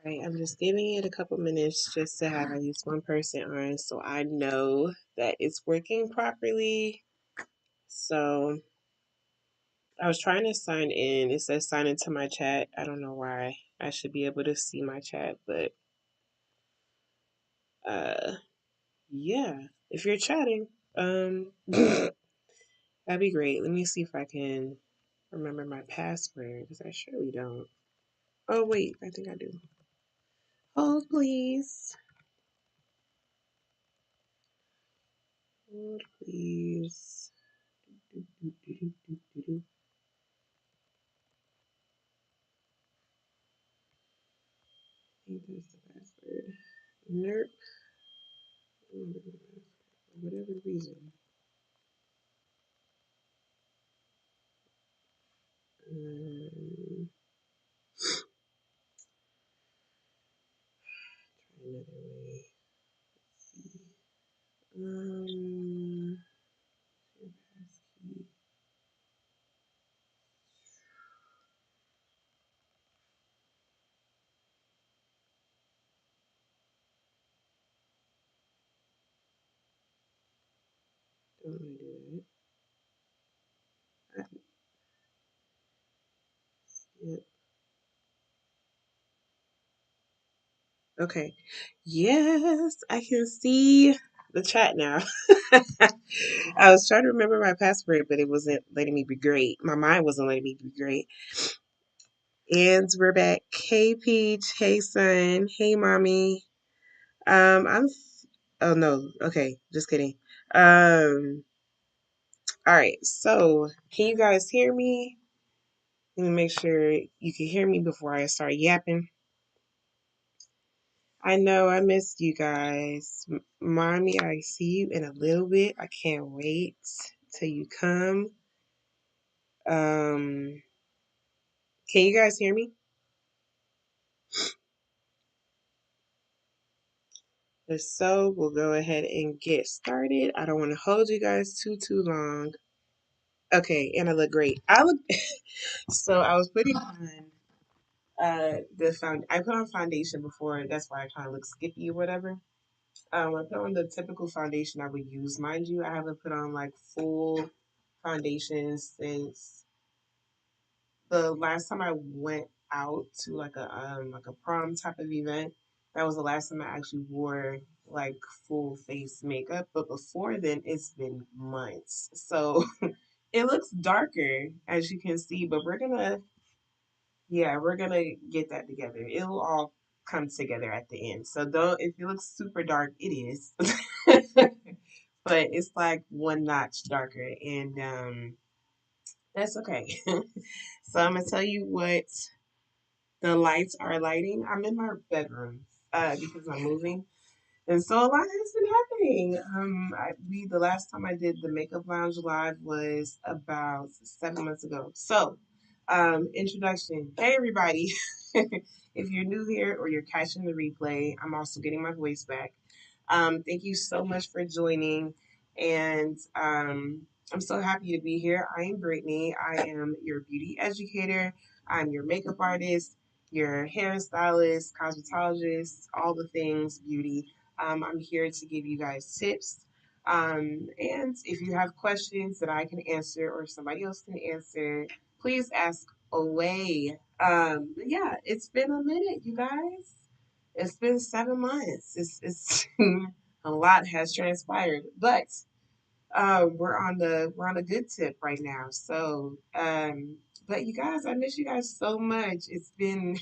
All right, I'm just giving it a couple minutes just to have at least one person on so I know that it's working properly. So I was trying to sign in. It says sign into my chat. I don't know why. I should be able to see my chat, but uh yeah, if you're chatting, that'd be great. Let me see if I can remember my password because I surely don't. Oh wait, I think I do. Hold please. Hold please. Do, do, do, do, do, do, do. I think that's the password. Nope. I don't remember the password for whatever reason. Um, try another way. Let's see. Your passkey. Don't want to do that. Yep. Okay. Yes, I can see the chat now. I was trying to remember my password, but it wasn't letting me be great. My mind wasn't letting me be great. And we're back. Hey Peach. Hey son. Hey mommy. I'm. Oh no. Okay, just kidding. Um. All right. So, can you guys hear me? Let me make sure you can hear me before I start yapping. I know I missed you guys. Mommy, I see you in a little bit. I can't wait till you come. Um, can you guys hear me? If so, we'll go ahead and get started. I don't want to hold you guys too long. Okay, and I look great. I look so I was putting on the found I put on foundation before, that's why I kind of look skippy or whatever. I put on the typical foundation I would use. Mind you, I haven't put on like full foundation since the last time I went out to like a prom type of event. That was the last time I actually wore like full face makeup. But before then, it's been months. So it looks darker as you can see, but we're gonna get that together. It'll all come together at the end. So don't if it looks super dark, it is. But it's like one notch darker and that's okay. So I'm gonna tell you what the lights are lighting. I'm in my bedroom because I'm moving. And so a lot has been happening. The last time I did the Makeup Lounge live was about 7 months ago. So, introduction. Hey everybody. If you're new here or you're catching the replay, I'm also getting my voice back. Thank you so much for joining, and I'm so happy to be here. I am Brittany. I am your beauty educator. I'm your makeup artist, your hairstylist, cosmetologist, all the things beauty. I'm here to give you guys tips. And if you have questions that I can answer or somebody else can answer, please ask away. Yeah, it's been a minute, you guys. It's been 7 months. It's a lot has transpired, but we're on a good tip right now. So, but you guys, I miss you guys so much. It's been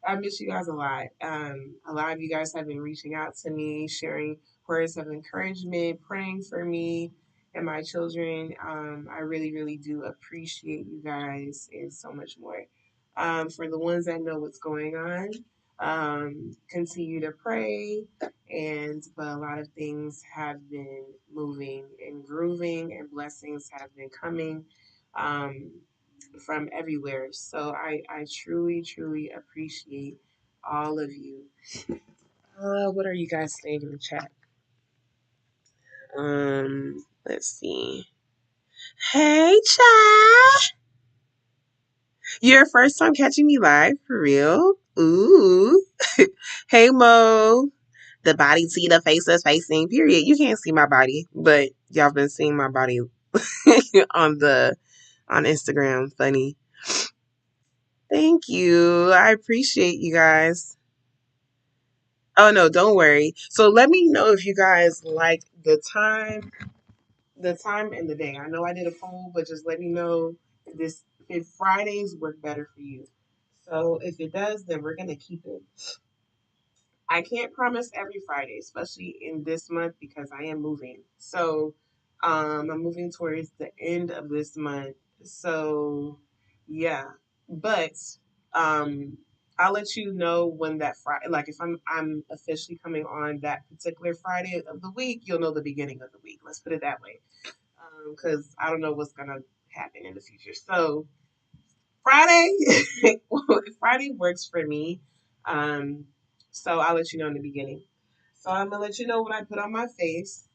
I miss you guys a lot. A lot of you guys have been reaching out to me, sharing words of encouragement, praying for me and my children. I really, really do appreciate you guys and so much more. For the ones that know what's going on, continue to pray. But a lot of things have been moving and grooving, and blessings have been coming. Um, from everywhere. So I truly, truly appreciate all of you. What are you guys saying in the chat? Let's see. Hey, chat. Your first time catching me live, for real? Ooh. Hey Mo. The body to the face is facing. Period. You can't see my body, but y'all been seeing my body on the on Instagram. Funny. Thank you. I appreciate you guys. Oh no, don't worry. So let me know if you guys like the time and the day. I know I did a poll, but just let me know if Fridays work better for you. So if it does, then we're gonna keep it. I can't promise every Friday, especially in this month because I am moving. So I'm moving towards the end of this month. So yeah, but um, I'll let you know when that Friday, like if I'm officially coming on that particular Friday of the week, you'll know the beginning of the week. Let's put it that way, because I don't know what's gonna happen in the future. So Friday, Friday works for me. Um, so I'll let you know in the beginning. So I'm gonna let you know what I put on my face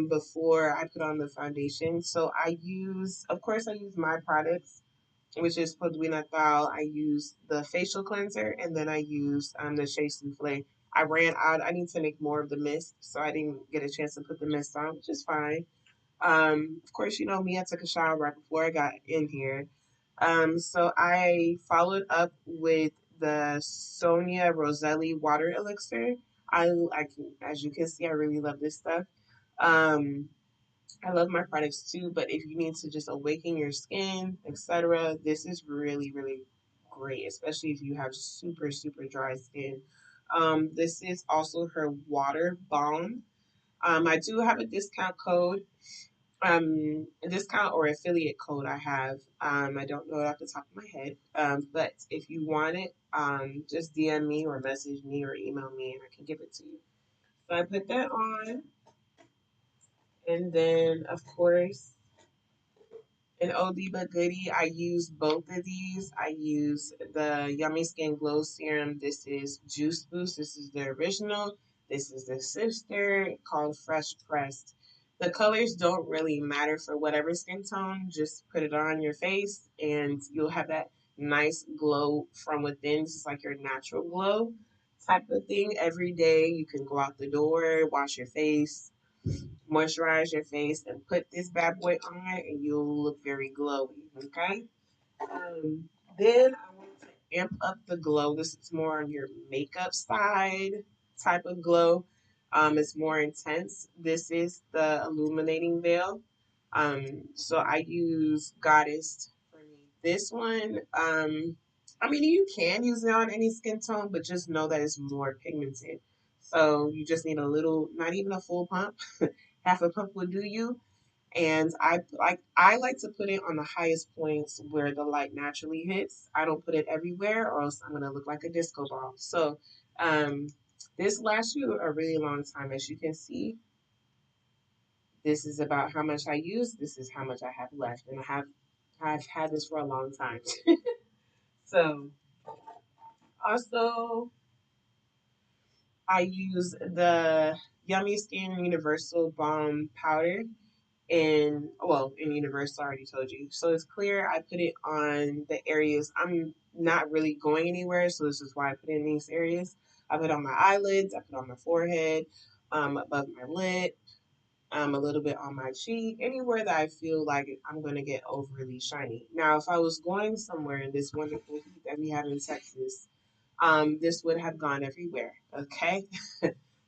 before I put on the foundation. So I use, of course, I use my products, which is Produit Natal. I use the facial cleanser, and then I use the Shea Souffle. I ran out. I need to make more of the mist, so I didn't get a chance to put the mist on, which is fine. Of course, you know me, I took a shower right before I got in here. So I followed up with the Sonia Roselli water elixir. As you can see, I really love this stuff. Um, I love my products too, but if you need to just awaken your skin, etc., this is really, really great, especially if you have super, super dry skin. This is also her water balm. I do have a discount code a discount or affiliate code I have. I don't know it off the top of my head. But if you want it, just DM me or message me or email me and I can give it to you. So I put that on, and then of course an oldie but goodie. I use both of these. I use the Yummy Skin Glow Serum. This is Juice Boost. This is the original. This is the sister called Fresh Pressed. The colors don't really matter for whatever skin tone. Just put it on your face and you'll have that nice glow from within. This is like your natural glow type of thing every day. You can go out the door, wash your face, moisturize your face, and put this bad boy on, and you'll look very glowy. Okay. Um, then I want to amp up the glow. This is more on your makeup side type of glow. It's more intense. This is the illuminating veil. So I use Goddess for me. This one, I mean, you can use it on any skin tone, but just know that it's more pigmented. So you just need a little, not even a full pump. Half a pump will do you. And I like to put it on the highest points where the light naturally hits. I don't put it everywhere, or else I'm gonna look like a disco ball. So um, this lasts you a really long time. As you can see, this is about how much I use. This is how much I have left, and I've had this for a long time. So also I use the Yummy Skin Universal Balm Powder in Universal, I already told you. So it's clear. I put it on the areas I'm not really going anywhere, so this is why I put it in these areas. I put it on my eyelids, I put it on my forehead, above my lip, a little bit on my cheek, anywhere that I feel like I'm gonna get overly shiny. Now, if I was going somewhere in this wonderful heat that we have in Texas, this would have gone everywhere. Okay,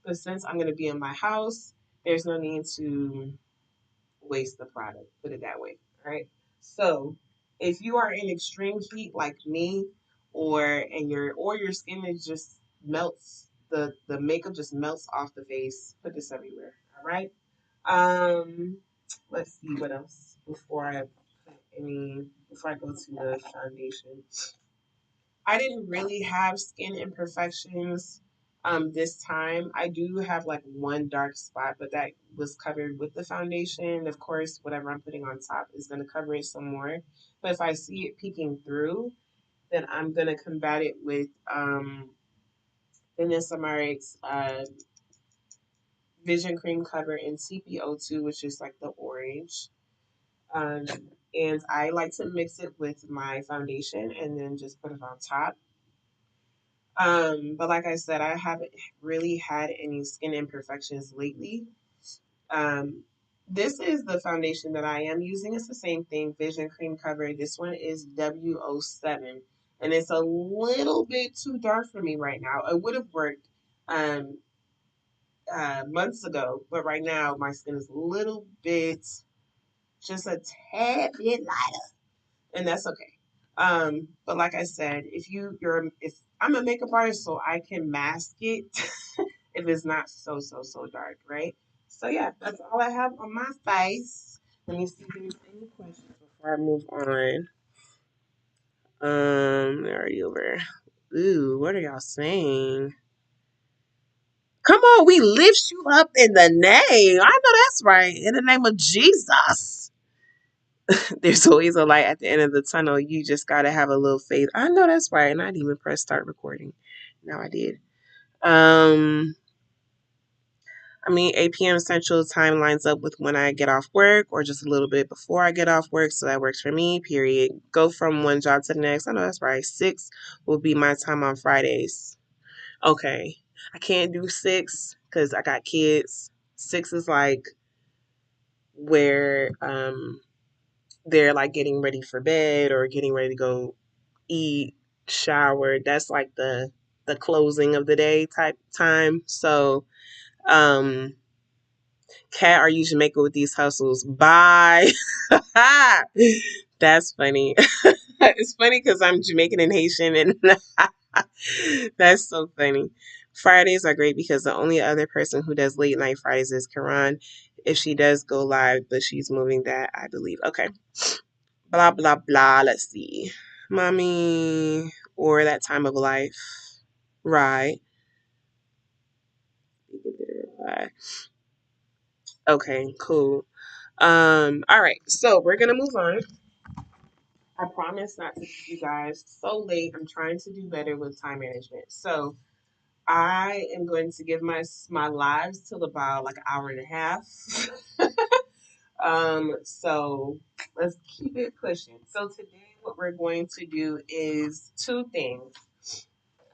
but since I'm gonna be in my house, there's no need to waste the product. Put it that way. All right. So if you are in extreme heat like me, or your skin is just melts, the makeup just melts off the face. Put this everywhere. All right. Um, let's see what else before I go to the foundation. I didn't really have skin imperfections this time. I do have like one dark spot, but that was covered with the foundation. Of course, whatever I'm putting on top is going to cover it some more. But if I see it peeking through, then I'm going to combat it with Vanessa Marik's Vision Cream Cover in CPO2, which is like the orange. Um, and I like to mix it with my foundation and then just put it on top. But like I said, I haven't really had any skin imperfections lately. Um, this is the foundation that I am using. It's the same thing, Vision Cream Cover. This one is W07, and it's a little bit too dark for me right now. It would have worked um, months ago, but right now my skin is a little bit, just a tad bit lighter, and that's okay. But like I said, if I'm a makeup artist, so I can mask it if it's not so dark, right? So yeah, that's all I have on my face. Let me see if there's any questions before I move on. Where are you over? Ooh, what are y'all saying? Come on, we lift you up in the name. I know that's right. In the name of Jesus. There's always a light at the end of the tunnel. You just gotta have a little faith. I know that's right. And I didn't even press start recording. Now I did. Um, I mean, 8 p.m. Central Time lines up with when I get off work or just a little bit before I get off work. So that works for me, period. Go from one job to the next. I know that's right. 6 will be my time on Fridays. Okay. I can't do 6 because I got kids. 6 is like where they're like getting ready for bed or getting ready to go eat, shower. That's like the closing of the day type time. So um Kat, are you Jamaican with these hustles? Bye. That's funny. It's funny because I'm Jamaican and Haitian, and that's so funny. Fridays are great because the only other person who does late night Fridays is Karan. If she does go live, but she's moving that, I believe. Okay. Blah, blah, blah. Let's see. Mommy, or that time of life. Right. Okay, cool. All right, so we're gonna move on. I promise not to keep you guys so late. I'm trying to do better with time management. So I am going to give my lives till about like an hour and a half. So let's keep it pushing. So today what we're going to do is two things.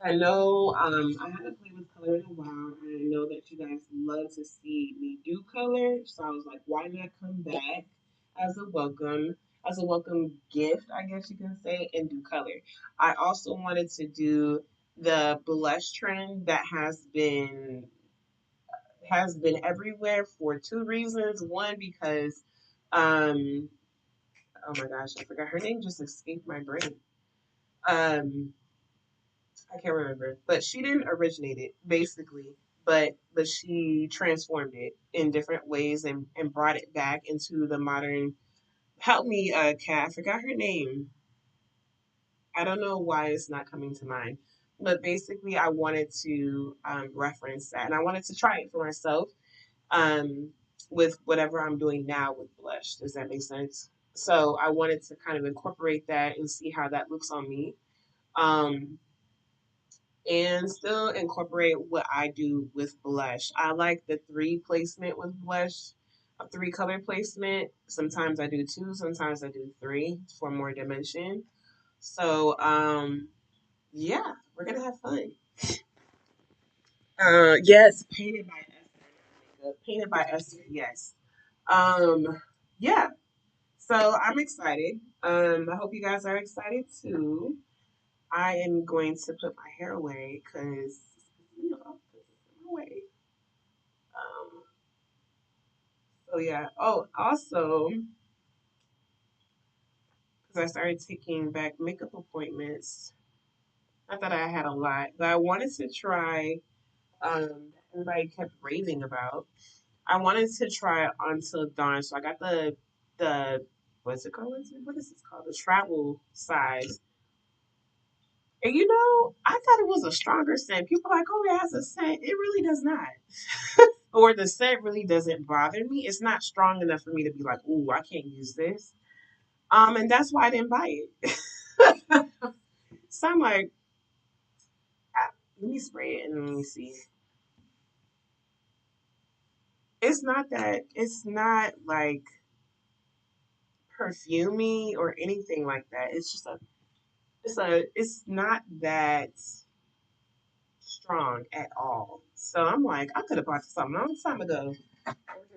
I know I haven't played with color in a while, and I know that you guys love to see me do color. So I was like, why not come back as a welcome gift, I guess you can say, and do color. I also wanted to do the blush trend that has been everywhere for two reasons. One, because um, oh my gosh, I forgot her name, just escaped my brain. Um, I can't remember, but she didn't originate it basically, but she transformed it in different ways and brought it back into the modern. Help me, Kat. I forgot her name. I don't know why it's not coming to mind, but basically, I wanted to reference that, and I wanted to try it for myself um, with whatever I'm doing now with blush. Does that make sense? So I wanted to kind of incorporate that and see how that looks on me. Um, and still incorporate what I do with blush. I like the three placement with blush, a three color placement. Sometimes I do two, sometimes I do three for more dimension. So yeah, we're gonna have fun. Yes, painted by Esther. Painted by Esther, yes. Um yeah. So I'm excited. I hope you guys are excited too. I am going to put my hair away because it's in my way. Um, so yeah. Oh, also, because I started taking back makeup appointments. Not that I had a lot, but I wanted to try. Everybody kept raving about. I wanted to try Until Dawn, so I got the what's it called? What is this called? The travel size. And I thought it was a stronger scent. People are like, oh, it has a scent. It really does not. Or the scent really doesn't bother me. It's not strong enough for me to be like, ooh, I can't use this. And that's why I didn't buy it. So I'm like, let me spray it and let me see. It's not like perfumey or anything like that. It's not that strong at all. So I'm like, I could have bought this a long time ago.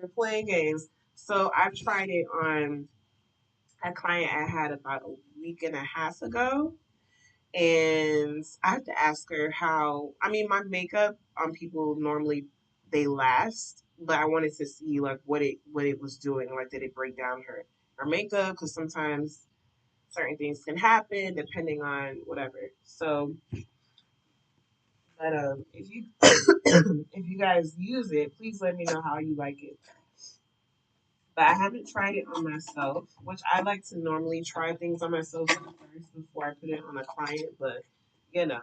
We're playing games. So I've tried it on a client I had about a week and a half ago. And I have to ask her how, I mean, my makeup on people normally they last, but I wanted to see like what it was doing. Like, did it break down her makeup? Because sometimes certain things can happen depending on whatever. So, but if you if you guys use it, please let me know how you like it. But I haven't tried it on myself, which I like to normally try things on myself first before I put it on a client. But you know,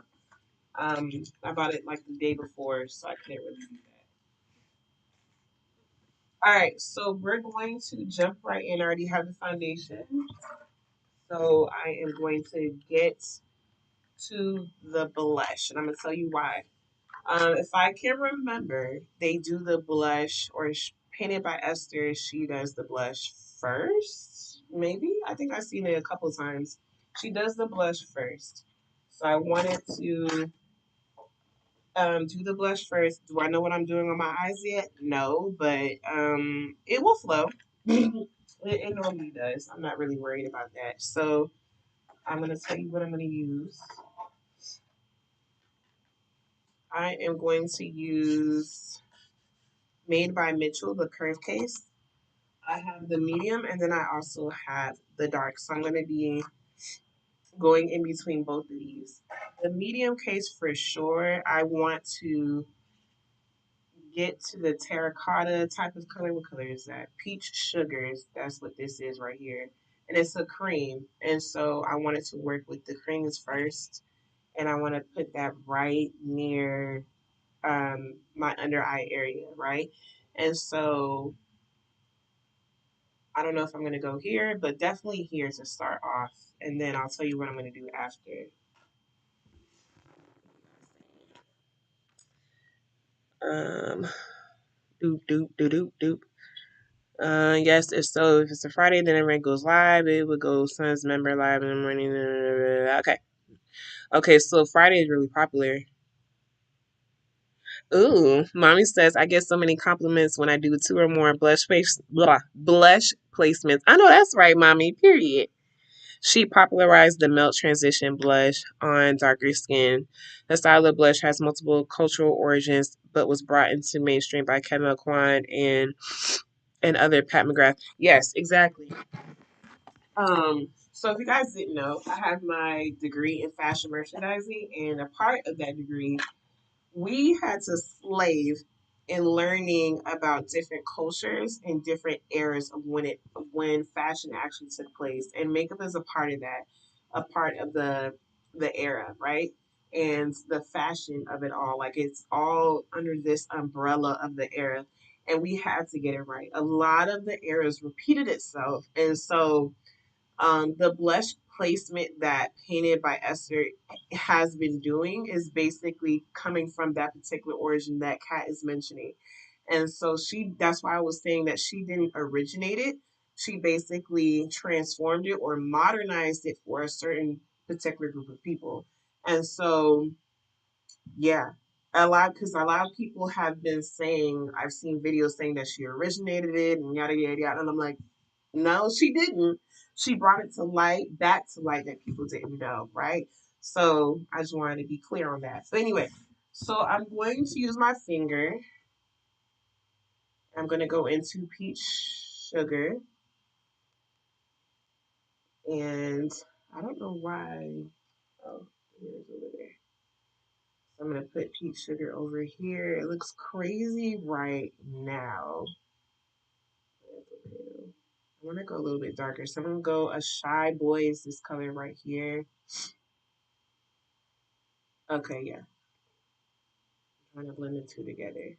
I bought it like the day before, so I couldn't really do that. All right, so we're going to jump right in. I already have the foundation, so I am going to get to the blush, and I'm gonna tell you why. If I can remember, they do the blush, or Painted by Esther, she does the blush first. Maybe I think I've seen it a couple times. She does the blush first, so I wanted to do the blush first. Do I know what I'm doing on my eyes yet? No, but it will flow. It normally does. I'm not really worried about that. So I'm gonna tell you what I'm gonna use. I am going to use Made by Mitchell, the curve case. I have the medium and then I also have the dark. So I'm going to be going in between both of these. The medium case for sure, I want to get to the terracotta type of color. What color is that? Peach sugars. That's what this is right here. And it's a cream. And so I wanted to work with the creams first. And I want to put that right near my under eye area, right? And so I don't know if I'm going to go here, but definitely here to start off. And then I'll tell you what I'm going to do after. Um, doop, doop, doop, doop, doop. Yes, if so, if it's a Friday, then everyone goes live. It would go Sun's member live in the morning. Okay. Okay, so Friday is really popular. Ooh, mommy says I get so many compliments when I do two or more blush placements. I know that's right, mommy. Period. She popularized the melt transition blush on darker skin. The style of blush has multiple cultural origins, but was brought into mainstream by Kevin Kwan and other Pat McGrath. Yes, exactly. So if you guys didn't know, I have my degree in fashion merchandising, and a part of that degree we had to slave in learning about different cultures and different eras of when fashion actually took place, and makeup is a part of that, a part of the era, right? And the fashion of it all, like it's all under this umbrella of the era, and we had to get it right. A lot of the eras repeated itself, and so the blush placement that Painted by Esther has been doing is basically coming from that particular origin that Kat is mentioning. And so that's why I was saying that she didn't originate it. She basically transformed it or modernized it for a certain particular group of people. And so, yeah, because a lot of people have been saying, I've seen videos saying that she originated it and yada, yada, yada. And I'm like, no, she didn't. She brought it to light, back to light that people didn't know, right? So I just wanted to be clear on that. So anyway, so I'm going to use my finger. I'm going to go into peach sugar, and I don't know why. Oh, here's over there. So I'm going to put peach sugar over here. It looks crazy right now. I want to go a little bit darker. So I'm going to go a Shy Boys, this color right here. Okay, yeah. I'm trying to blend the two together.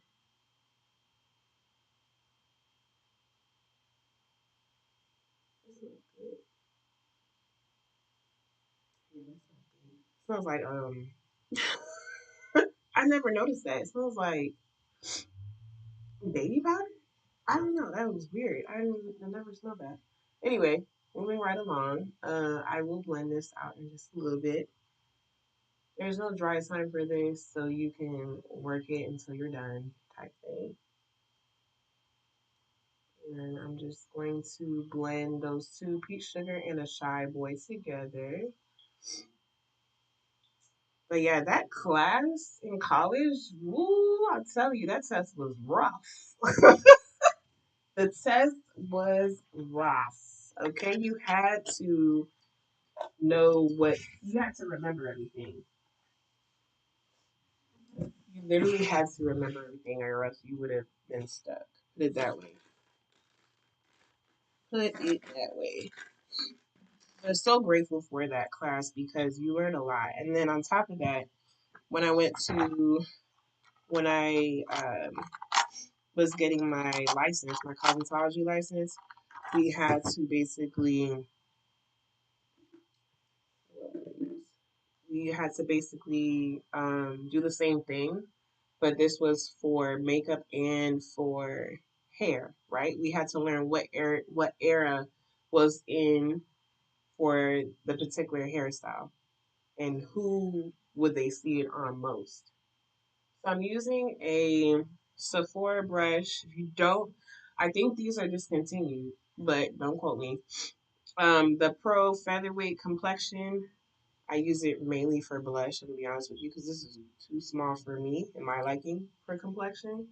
Smells like I never noticed that. It smells like baby powder. I don't know. That was weird. I never smelled that. Anyway, moving right along. I will blend this out in just a little bit. There's no dry time for this, so you can work it until you're done type thing. And I'm just going to blend those two, peach sugar and a shy boy, together. But yeah, that class in college, woo, I'll tell you, that test was rough. The test was rough. Okay, you had to know what, you had to remember everything. You literally had to remember everything, or else you would have been stuck. Put it that way. Put it that way. I'm so grateful for that class because you learn a lot. And then on top of that, when I went to when I was getting my license, my cosmetology license, we had to basically do the same thing, but this was for makeup and for hair, right? We had to learn what era was in for the particular hairstyle and who would they see it on most. So I'm using a Sephora brush. If you don't, I think these are discontinued, but don't quote me. The Pro Featherweight Complexion. I use it mainly for blush, I'm gonna be honest with you, because this is too small for me and my liking for complexion.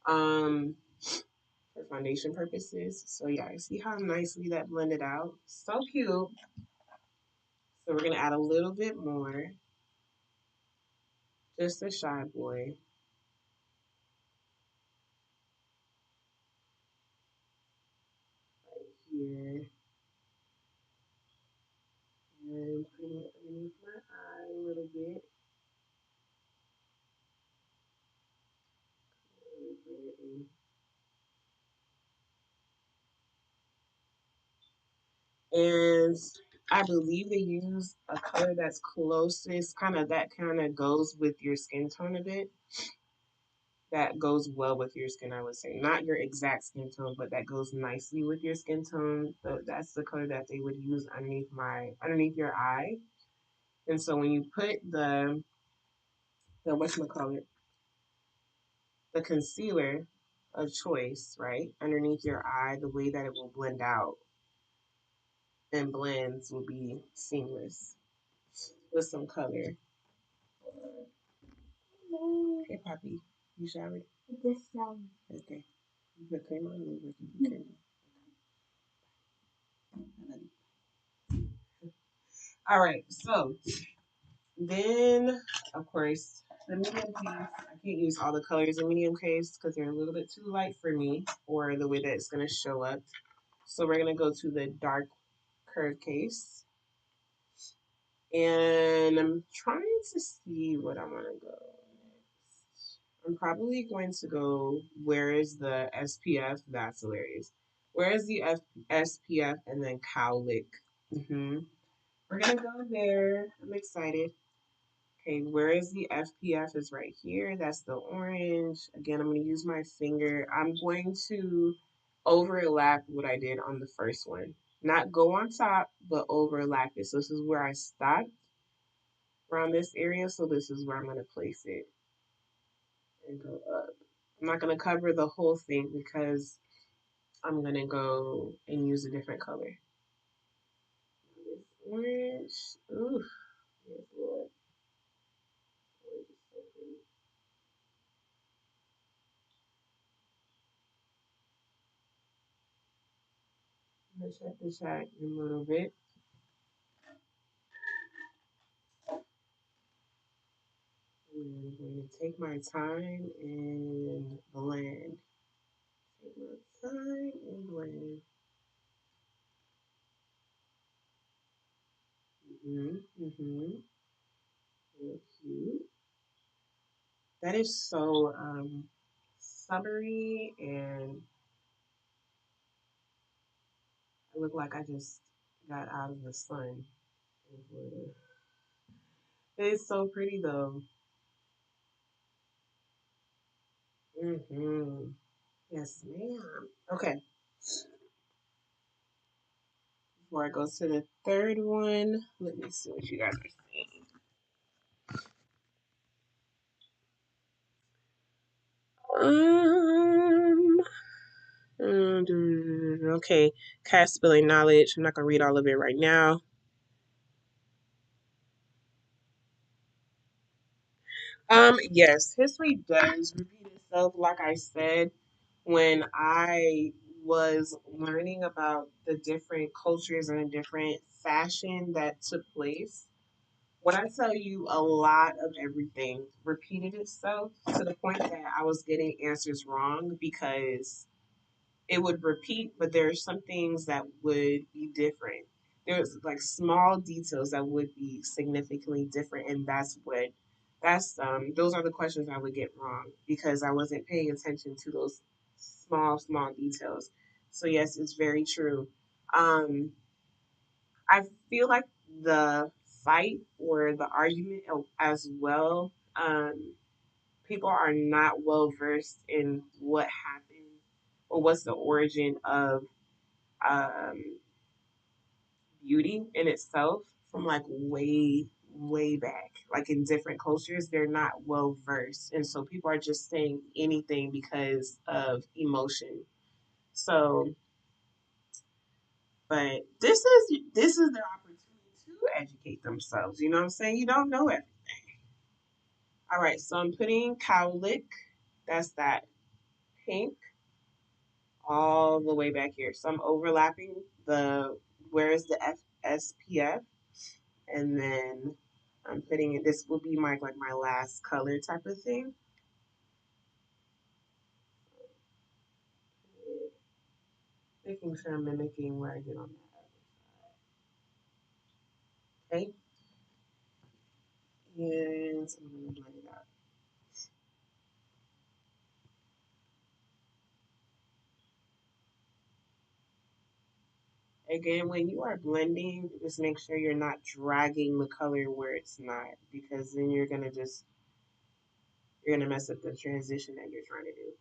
Um, for foundation purposes. So yeah, see how nicely that blended out? So cute. So we're gonna add a little bit more, just a shy boy right here, and putting it underneath my eye a little bit. And I believe they use a color that's closest, that kind of goes with your skin tone a bit. That goes well with your skin, I would say. Not your exact skin tone, but that goes nicely with your skin tone. So that's the color that they would use underneath your eye. And so when you put the whatchamacallit, the concealer of choice, right, underneath your eye, the way that it will blend out and blends will be seamless with some color. Hey, Poppy, you showered? Just showered. Okay. You put cream on me. You put cream on. All right. So then, of course, the medium case. I can't use all the colors in medium case because they're a little bit too light for me or the way that it's going to show up. So we're going to go to the dark curve case. And I'm trying to see what I want to go next. I'm probably going to go, where is the SPF? That's hilarious. Where is the SPF and then cowlick? We're going to go there. I'm excited. Okay, where is the FPF is right here. That's the orange. Again, I'm going to use my finger. I'm going to overlap what I did on the first one. Not go on top, but overlap it. So this is where I stopped around this area. So this is where I'm going to place it and go up. I'm not going to cover the whole thing because I'm going to go and use a different color. This orange. Ooh, yes, Lord. Orange is so pretty. I'm going to check the chat in a little bit. I'm going to take my time and blend. Take my time and blend. Real cute. That is so summery, and I look like I just got out of the sun. It's so pretty though. Yes, ma'am. Okay, before I go to the third one, let me see what you guys are saying. Um, okay, cast spelling knowledge. I'm not gonna read all of it right now. Yes, history does repeat itself. Like I said, when I was learning about the different cultures and the different fashion that took place, when I tell you a lot of everything repeated itself to the point that I was getting answers wrong because it would repeat, but there are some things that would be different. There's like small details that would be significantly different, and that's those are the questions I would get wrong because I wasn't paying attention to those small details. So yes, it's very true. Um, I feel like the fight or the argument as well. People are not well versed in what happened or what's the origin of um, beauty in itself from like way back. Like in different cultures, they're not well versed, and so people are just saying anything because of emotion. So, but this is their opportunity to educate themselves. You know what I'm saying? You don't know it. All right, so I'm putting cowlick. That's that pink all the way back here. So I'm overlapping the where is the SPF, and then I'm putting it. This will be my last color type of thing. Making sure I'm mimicking where I did on that. Okay, and I'm gonna blend it out. Again, when you are blending, just make sure you're not dragging the color where it's not, because then you're gonna mess up the transition that you're trying to do.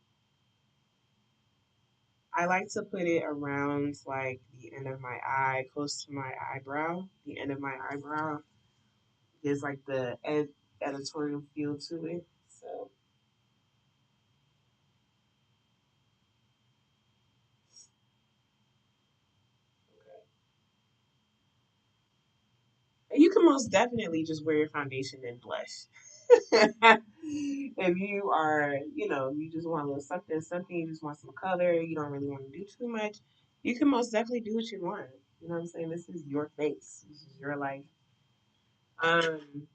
I like to put it around like the end of my eye, close to my eyebrow. The end of my eyebrow gives like the editorial feel to it. So, okay. And you can most definitely just wear your foundation and blush. If you are, you just want a little something, you just want some color, you don't really want to do too much, you can most definitely do what you want. You know what I'm saying? This is your face. This is your life.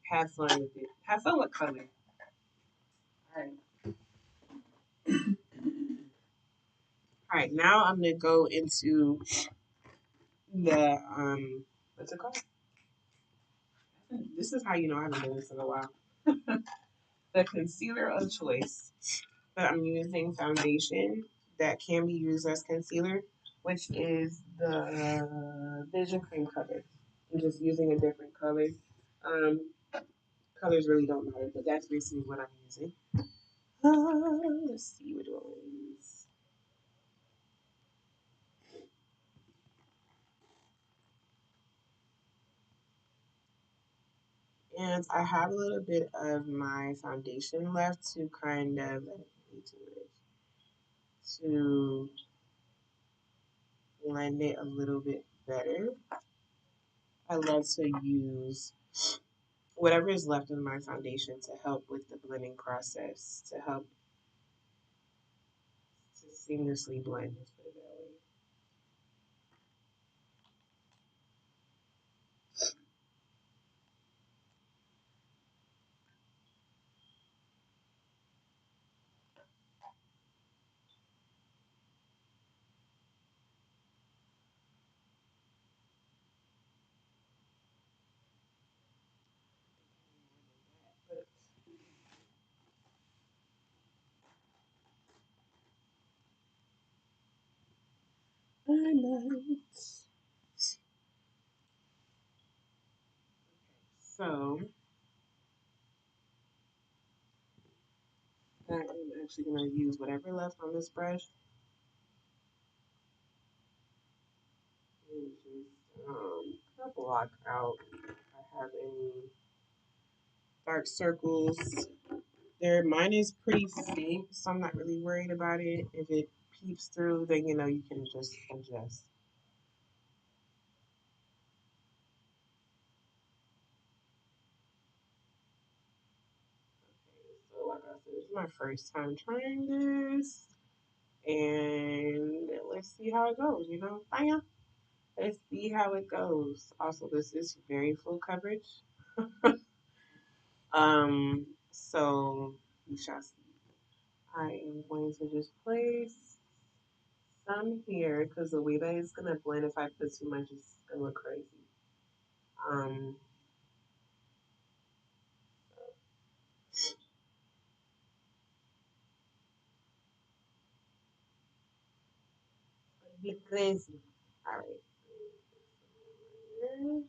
Have fun with it. Have fun with color. All right. All right, now I'm gonna go into the what's it called? This is how you know I haven't done this in a while. The concealer of choice. But I'm using foundation that can be used as concealer, which is the Vision Cream color. I'm just using a different color. Um, Colors really don't matter, but that's basically what I'm using. Let's see, what do I want to use? And I have a little bit of my foundation left to kind of to blend it a little bit better. I love to use whatever is left of my foundation to help with the blending process, to help to seamlessly blend. Let's put it that way. Highlight. So I am actually going to use whatever left on this brush and just block out if I have any dark circles Mine is pretty faint, so I'm not really worried about it. If it peeps through, then you can just adjust. So like I said, this is my first time trying this, and let's see how it goes. Bam. Let's see how it goes. Also, this is very full coverage. So we shall see. I am going to just place some here because the way that it's gonna blend, if I put too much, it's gonna look crazy. Um, be crazy. All right. Yes.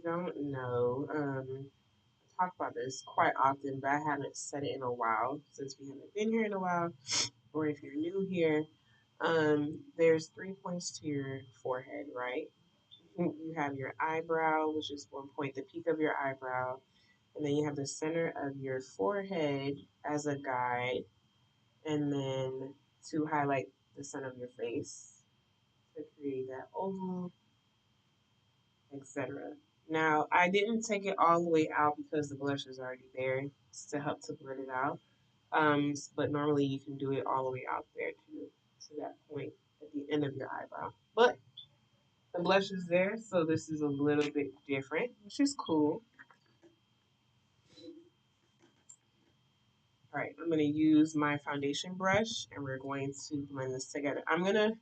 Don't know. I talk about this quite often, but I haven't said it in a while since we haven't been here in a while, or if you're new here. There's 3 points to your forehead, right? You have your eyebrow, which is 1 point, the peak of your eyebrow, and then you have the center of your forehead as a guide, and then to highlight the center of your face to create that oval, etc. Now, I didn't take it all the way out because the blush is already there to help to blend it out. But normally you can do it all the way out there to that point at the end of your eyebrow. But the blush is there, so this is a little bit different, which is cool. All right, I'm going to use my foundation brush and we're going to blend this together.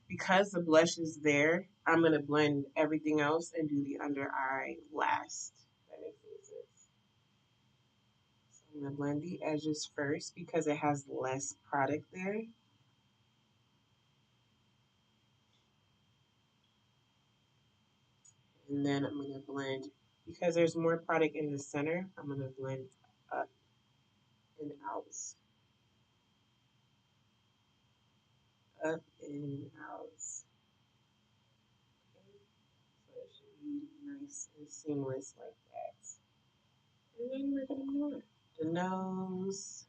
Because the blush is there, I'm going to blend everything else and do the under eye last. That makes any sense. So I'm going to blend the edges first because it has less product there. And then I'm going to blend, because there's more product in the center, I'm going to blend up and out, up and out. Okay. So it should be nice and seamless like that. And then we're going to move on. The nose,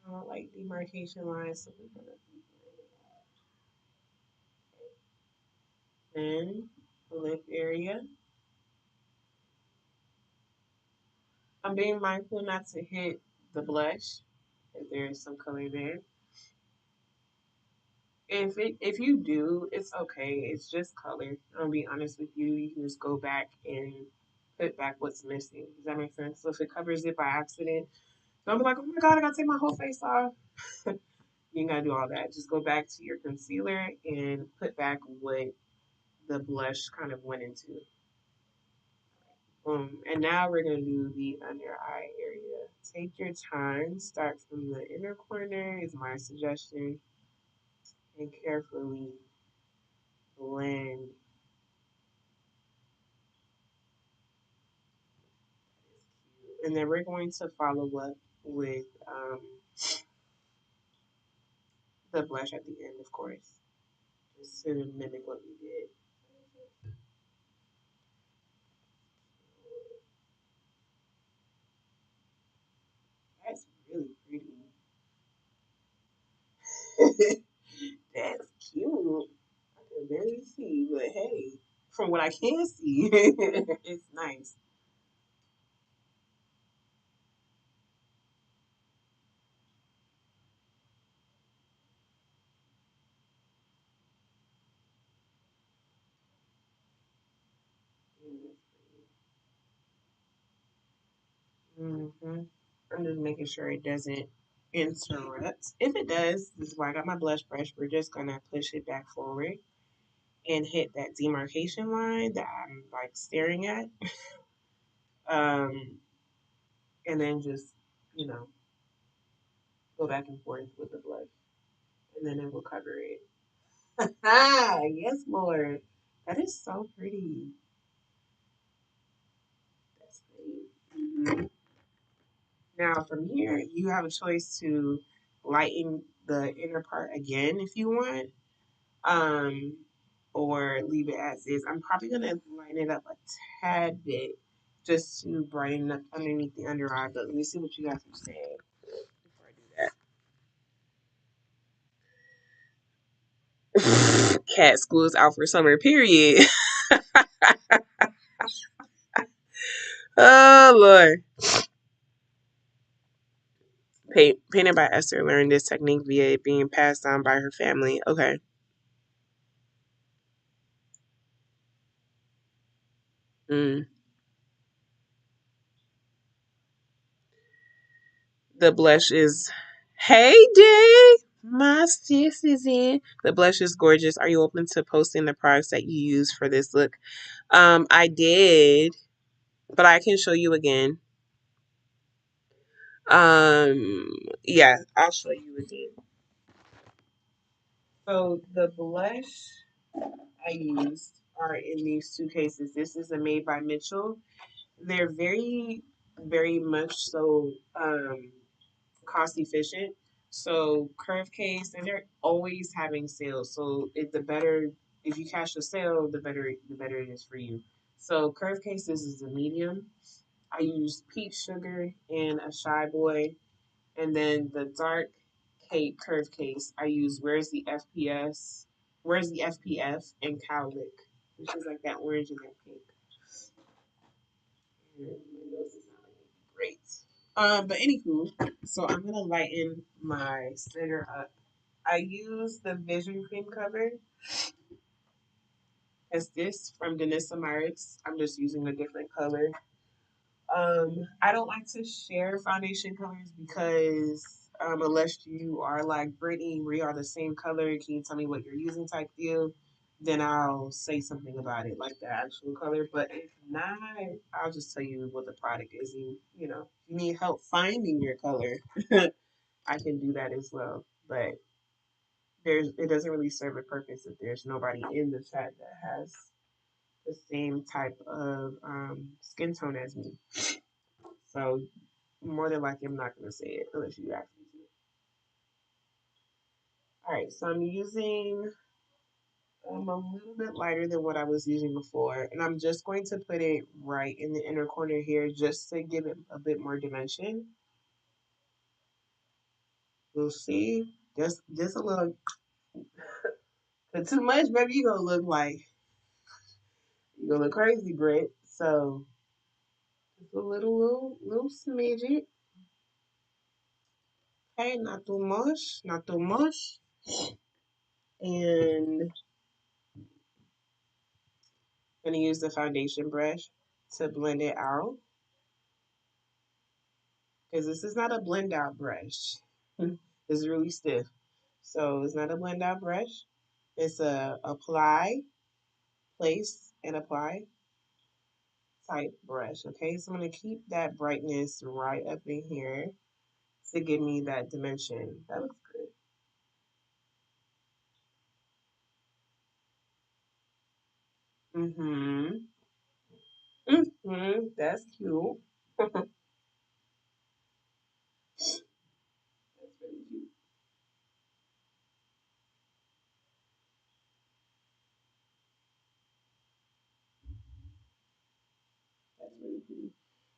I don't like demarcation lines, so we're going to be blending that. Then the lip area. I'm being mindful not to hit the blush if there is some color there. If you do, it's okay. It's just color. I'll be honest with you. You can just go back and put back what's missing. Does that make sense? So if it covers it by accident, don't be like, oh my god, I gotta take my whole face off. You ain't gotta do all that. Just go back to your concealer and put back what the blush kind of went into. And now we're gonna do the under eye area. Take your time. Start from the inner corner is my suggestion, and carefully blend. And then we're going to follow up with the blush at the end, of course, just to mimic what we did. That's really pretty. That's cute. I can barely see, but hey, from what I can see, it's nice. Mm-hmm. I'm just making sure it doesn't interrupt. If it does, this is why I got my blush brush. We're just gonna push it back forward and hit that demarcation line that I'm like staring at. Um, and then just, you know, go back and forth with the blush, and then it will cover it. Ah, yes, Lord. That is so pretty. That's pretty. Now, from here, you have a choice to lighten the inner part again if you want, um, or leave it as is. I'm probably gonna lighten it up a tad bit just to brighten up underneath the under eye. But let me see what you guys are saying before I do that. Cat school is out for summer. Period. Oh Lord. Painted by Esther learned this technique via it being passed down by her family. Okay. Mm. The blush is, hey Day, my sis is in. The blush is gorgeous. Are you open to posting the products that you use for this look? I did, but I can show you again. Um, yeah, I'll show you again. So the blush I used are in these two cases. This is a Made by Mitchell. They're very, very much so cost efficient. So curve case, and they're always having sales. So the better, if you catch the sale, the better it is for you. So curve cases is a medium. I use peach sugar and a shy boy, and then the dark cake curve case I use where's the FPF and cowlick, which is like that orange and that pink. My nose is not looking great. But anywho, so I'm gonna lighten my center up. I use the Vision Cream cover as this from Danessa Myricks. I'm just using a different color. I don't like to share foundation colors because unless you are like Brittany, we are the same color. Can you tell me what you're using type deal? Then I'll say something about it, like the actual color. But if not, I'll just tell you what the product is. And, if you need help finding your color, I can do that as well. But it doesn't really serve a purpose if there's nobody in the chat that has the same type of skin tone as me. So more than likely, I'm not going to say it unless you ask me to. All right, so I'm using a little bit lighter than what I was using before, and I'm just going to put it right in the inner corner here just to give it a bit more dimension. We'll see. Just a little. But too much, baby, you gonna look crazy, Britt. So just a little smidget. Okay, not too much, not too much. And I'm gonna use the foundation brush to blend it out because this is not a blend out brush. It's really stiff. So it's not a blend out brush. It's a apply, place, and apply type brush. Okay, so I'm gonna keep that brightness right up in here to give me that dimension. That looks good. Mm-hmm. Mm-hmm. That's cute. That's really cute. That's really cute.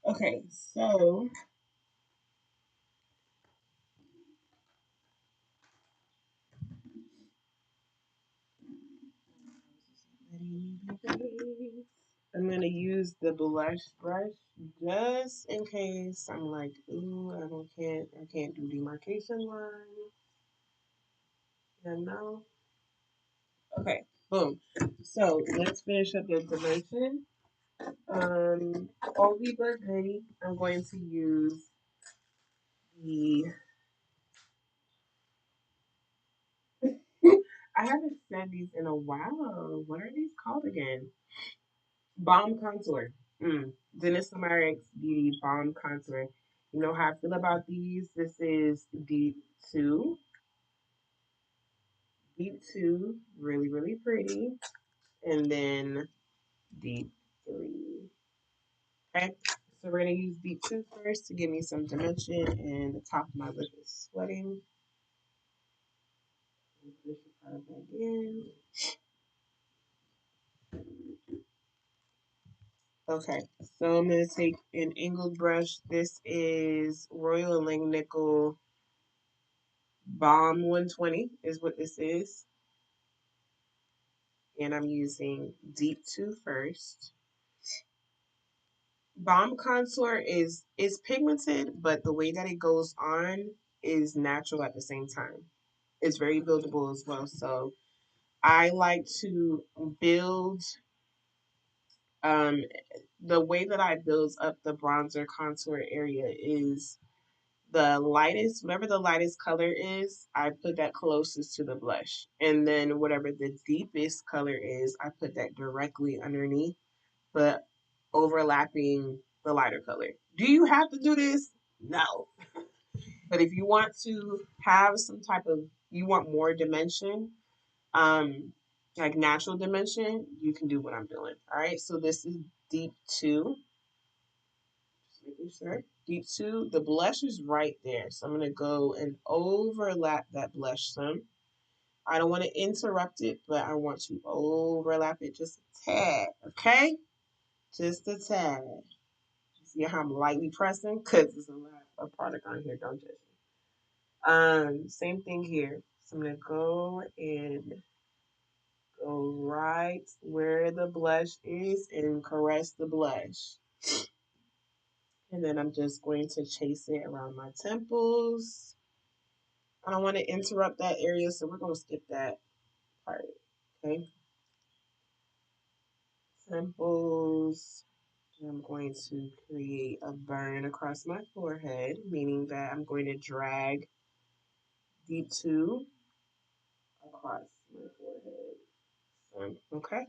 Okay, so I'm gonna use the blush brush just in case I'm like, ooh, I can't do demarcation line. You know? Okay, boom. So let's finish up the dimension. Oldie but goodie. I'm going to use the. I haven't said these in a while. What are these called again? Balm contour. Dennis Marix Beauty Balm Contour. You know how I feel about these? This is Deep 2. Deep 2, really, really pretty. And then Deep 3. Okay, so we're going to use Deep 2 first to give me some dimension, and the top of my lip is sweating. Push the product back in. Okay, so I'm going to take an angled brush. This is Royal Langnickel Balm 120 is what this is. And I'm using Deep 2 first. Balm contour is pigmented, but the way that it goes on is natural at the same time. It's very buildable as well. So I like to build um the way that I build up the bronzer contour area is the lightest, whatever the lightest color is, I put that closest to the blush. And then whatever the deepest color is, I put that directly underneath, but overlapping the lighter color. Do you have to do this? No. But if you want to have some type of, you want more dimension, um, like natural dimension, you can do what I'm doing. All right. So this is deep 2. Just making sure. Deep 2. The blush is right there. So I'm going to go and overlap that blush some. I don't want to interrupt it, but I want to overlap it just a tad. Okay. Just a tad. See how I'm lightly pressing? Because there's a lot of product on here. Don't judge me. Same thing here. So I'm going to go and go right where the blush is and caress the blush. And then I'm just going to chase it around my temples. I don't want to interrupt that area, so we're going to skip that part. Okay. Temples. I'm going to create a burn across my forehead, meaning that I'm going to drag deep 2 across my forehead. Okay.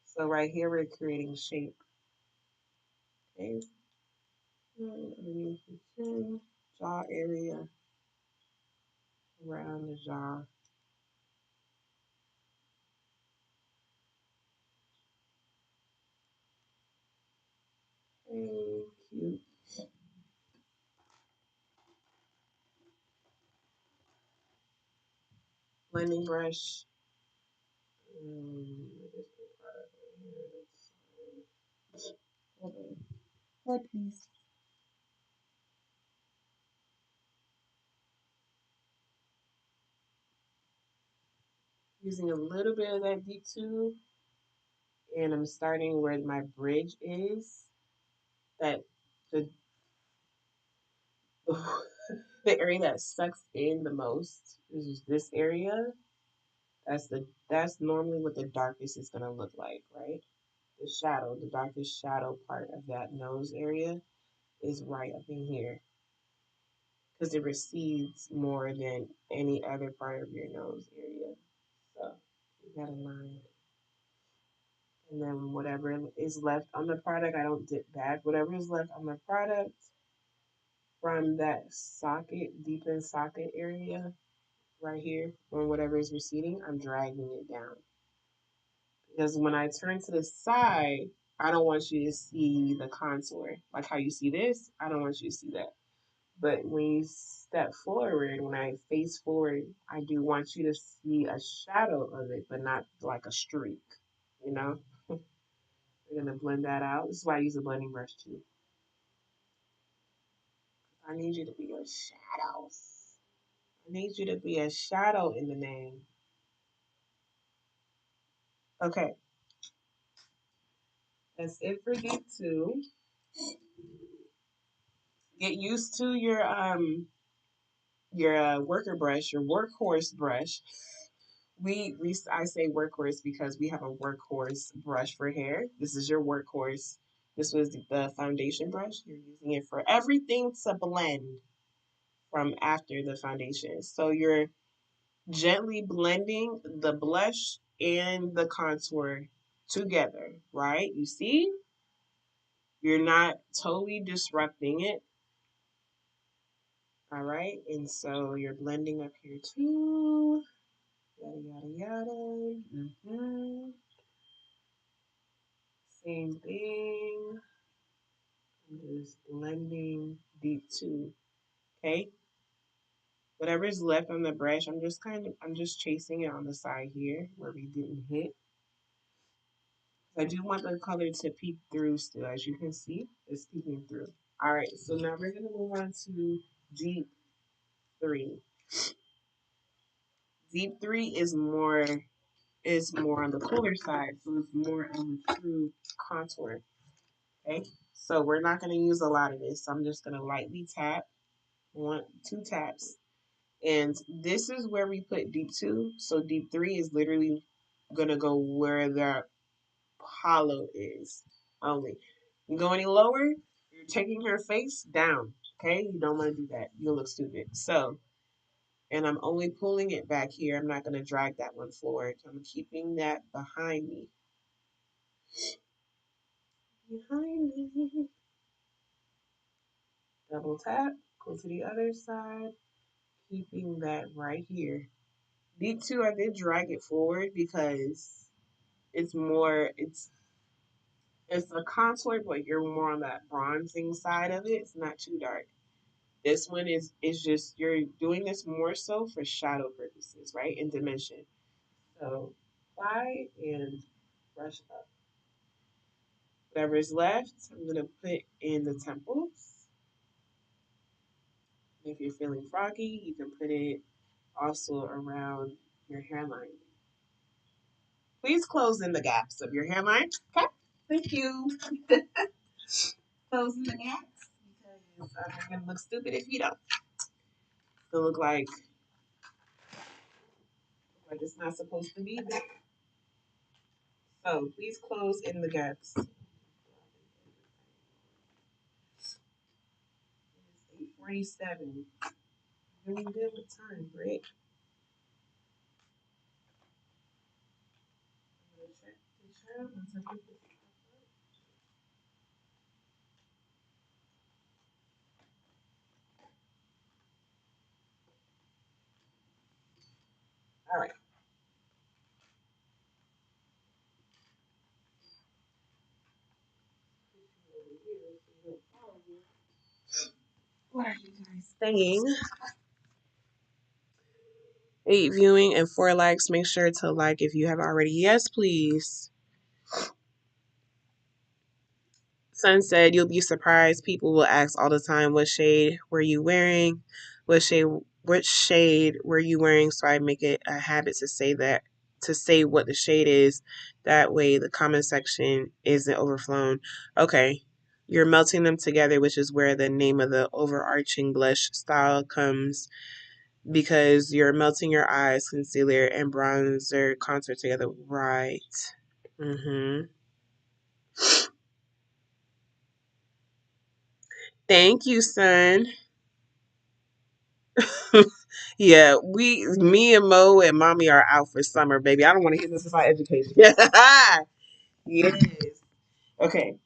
So right here we're creating shape. Okay. Underneath the chin, jaw area, around the jaw. Okay, cute. Blending brush. Hold on. Hold please. Using a little bit of that deep 2, and I'm starting where my bridge is. That the the area that sucks in the most is this area. That's normally what the darkest is gonna look like, right? The shadow, the darkest shadow part of that nose area is right up in here because it recedes more than any other part of your nose area. So keep that in mind. And then whatever is left on the product, I don't dip back. Whatever is left on the product from that socket, deep in socket area right here, or whatever is receding, I'm dragging it down. Because when I turn to the side, I don't want you to see the contour. Like how you see this, I don't want you to see that. But when you step forward, when I face forward, I do want you to see a shadow of it, but not like a streak, you know? We're gonna blend that out. This is why I use a blending brush too. I need you to be a shadow. I need you to be a shadow in the name. Okay, that's it for day 2. Get used to your worker brush, your workhorse brush. We I say workhorse because we have a workhorse brush for hair. This is your workhorse. This was the foundation brush. You're using it for everything to blend from after the foundation. So you're gently blending the blush and the contour together, right? You see, you're not totally disrupting it. All right, and so you're blending up here too. Yada yada yada. Same thing. I'm just blending deep too. Okay. Whatever is left on the brush, I'm just chasing it on the side here where we didn't hit. I do want the color to peek through still. As you can see, it's peeking through. All right, so now we're gonna move on to deep three. Deep three is more on the cooler side, so it's more of a true contour. Okay, so we're not gonna use a lot of this. So I'm just gonna lightly tap, one, two taps, and this is where we put deep two. So deep three is literally gonna go where the hollow is only. You go any lower, you're taking her face down. Okay, you don't want to do that. You'll look stupid. So, and I'm only pulling it back here. I'm not going to drag that one forward. I'm keeping that behind me. Behind me. Double tap. Go to the other side. Keeping that right here. Deep two, I did drag it forward because it's more. It's a contour, but you're more on that bronzing side of it. It's not too dark. This one is just you're doing this more so for shadow purposes, right? And dimension. So apply and brush up. Whatever is left, I'm gonna put in the temples. If you're feeling froggy, you can put it also around your hairline. Please close in the gaps of your hairline. Okay. Thank you. Close in the gaps because I'm gonna look stupid if you don't. It'll look like it's not supposed to be there. So please close in the gaps. It's 8:47. Really good with time, Britt. I'm gonna check the chat once I get this. All right. What are you guys saying? 8 viewing and 4 likes. Make sure to like if you have already. Yes, please. Sun said, "You'll be surprised. People will ask all the time, what shade were you wearing? What shade were you wearing?" So I make it a habit to say that, to say what the shade is. That way the comment section isn't overflown. Okay. You're melting them together, which is where the name of the overarching blush style comes, because you're melting your eyes, concealer, and bronzer contour together. Right. Mm-hmm. Thank you, son. Yeah, me and Mo and Mommy are out for summer, baby. I don't want to hear this about education. Yes. Okay.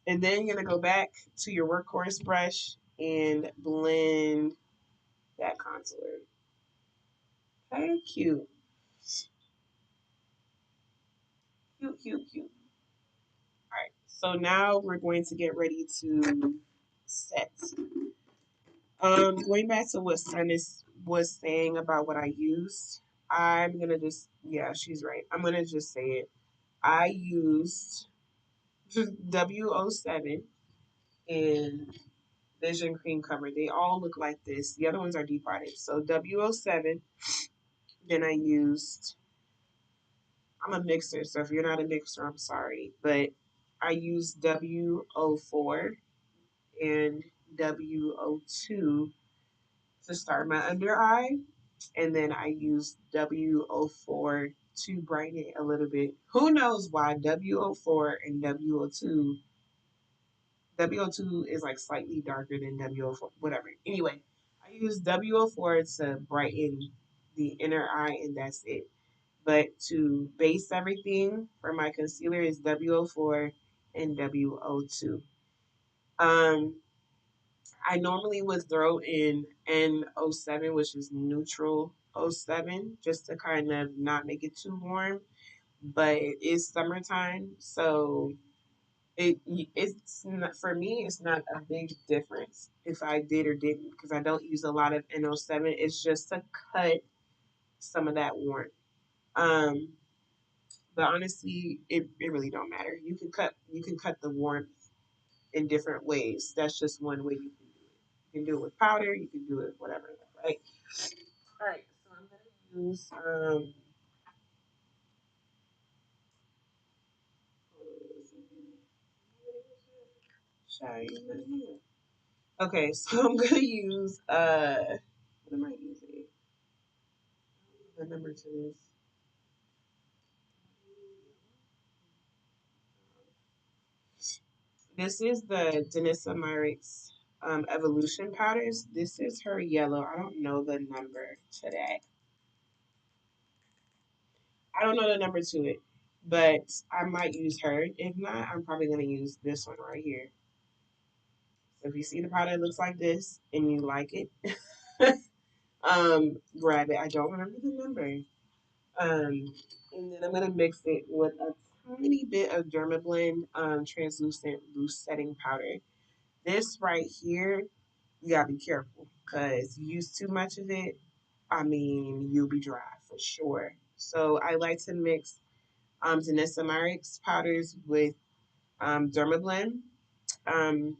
And then you're gonna go back to your workhorse brush and blend that contour. Okay, cute. Cute, cute, cute. All right. So now we're going to get ready to set. Going back to what was saying about what I used, I'm gonna just, yeah, she's right. I'm gonna just say it. I used W07 and Vision Cream Cover. They all look like this. The other ones are departed. So W07. Then I used. I'm a mixer, so if you're not a mixer, I'm sorry, but I used W04 and W02 to start my under eye, and then I used W04 to brighten it a little bit. Who knows why W04 and W02 is like slightly darker than W04, whatever. Anyway, I used W04 to brighten the inner eye, and that's it. But to base everything for my concealer is W04 and W02. Um, I normally would throw in N07, which is neutral '07, just to kind of not make it too warm. But it is summertime, so it's not, for me. It's not a big difference if I did or didn't because I don't use a lot of N07. It's just to cut some of that warmth. Um, but honestly, it really don't matter. You can cut the warmth in different ways. That's just one way you can do it. You can do it with powder. You can do it whatever, right? All right. So I'm gonna use sorry. Okay, so I'm gonna use what am I using? The number to this. This is the Danissa Myricks Evolution Powders. This is her yellow. I don't know the number today. I don't know the number to it, but I might use her. If not, I'm probably gonna use this one right here. So if you see the powder that looks like this and you like it, grab it. I don't remember the number. And then I'm gonna mix it with a tiny bit of Dermablend translucent loose setting powder. This right here, you gotta be careful because you use too much of it. I mean, you'll be dry for sure. So I like to mix Danissamyrix powders with Dermablend. Um,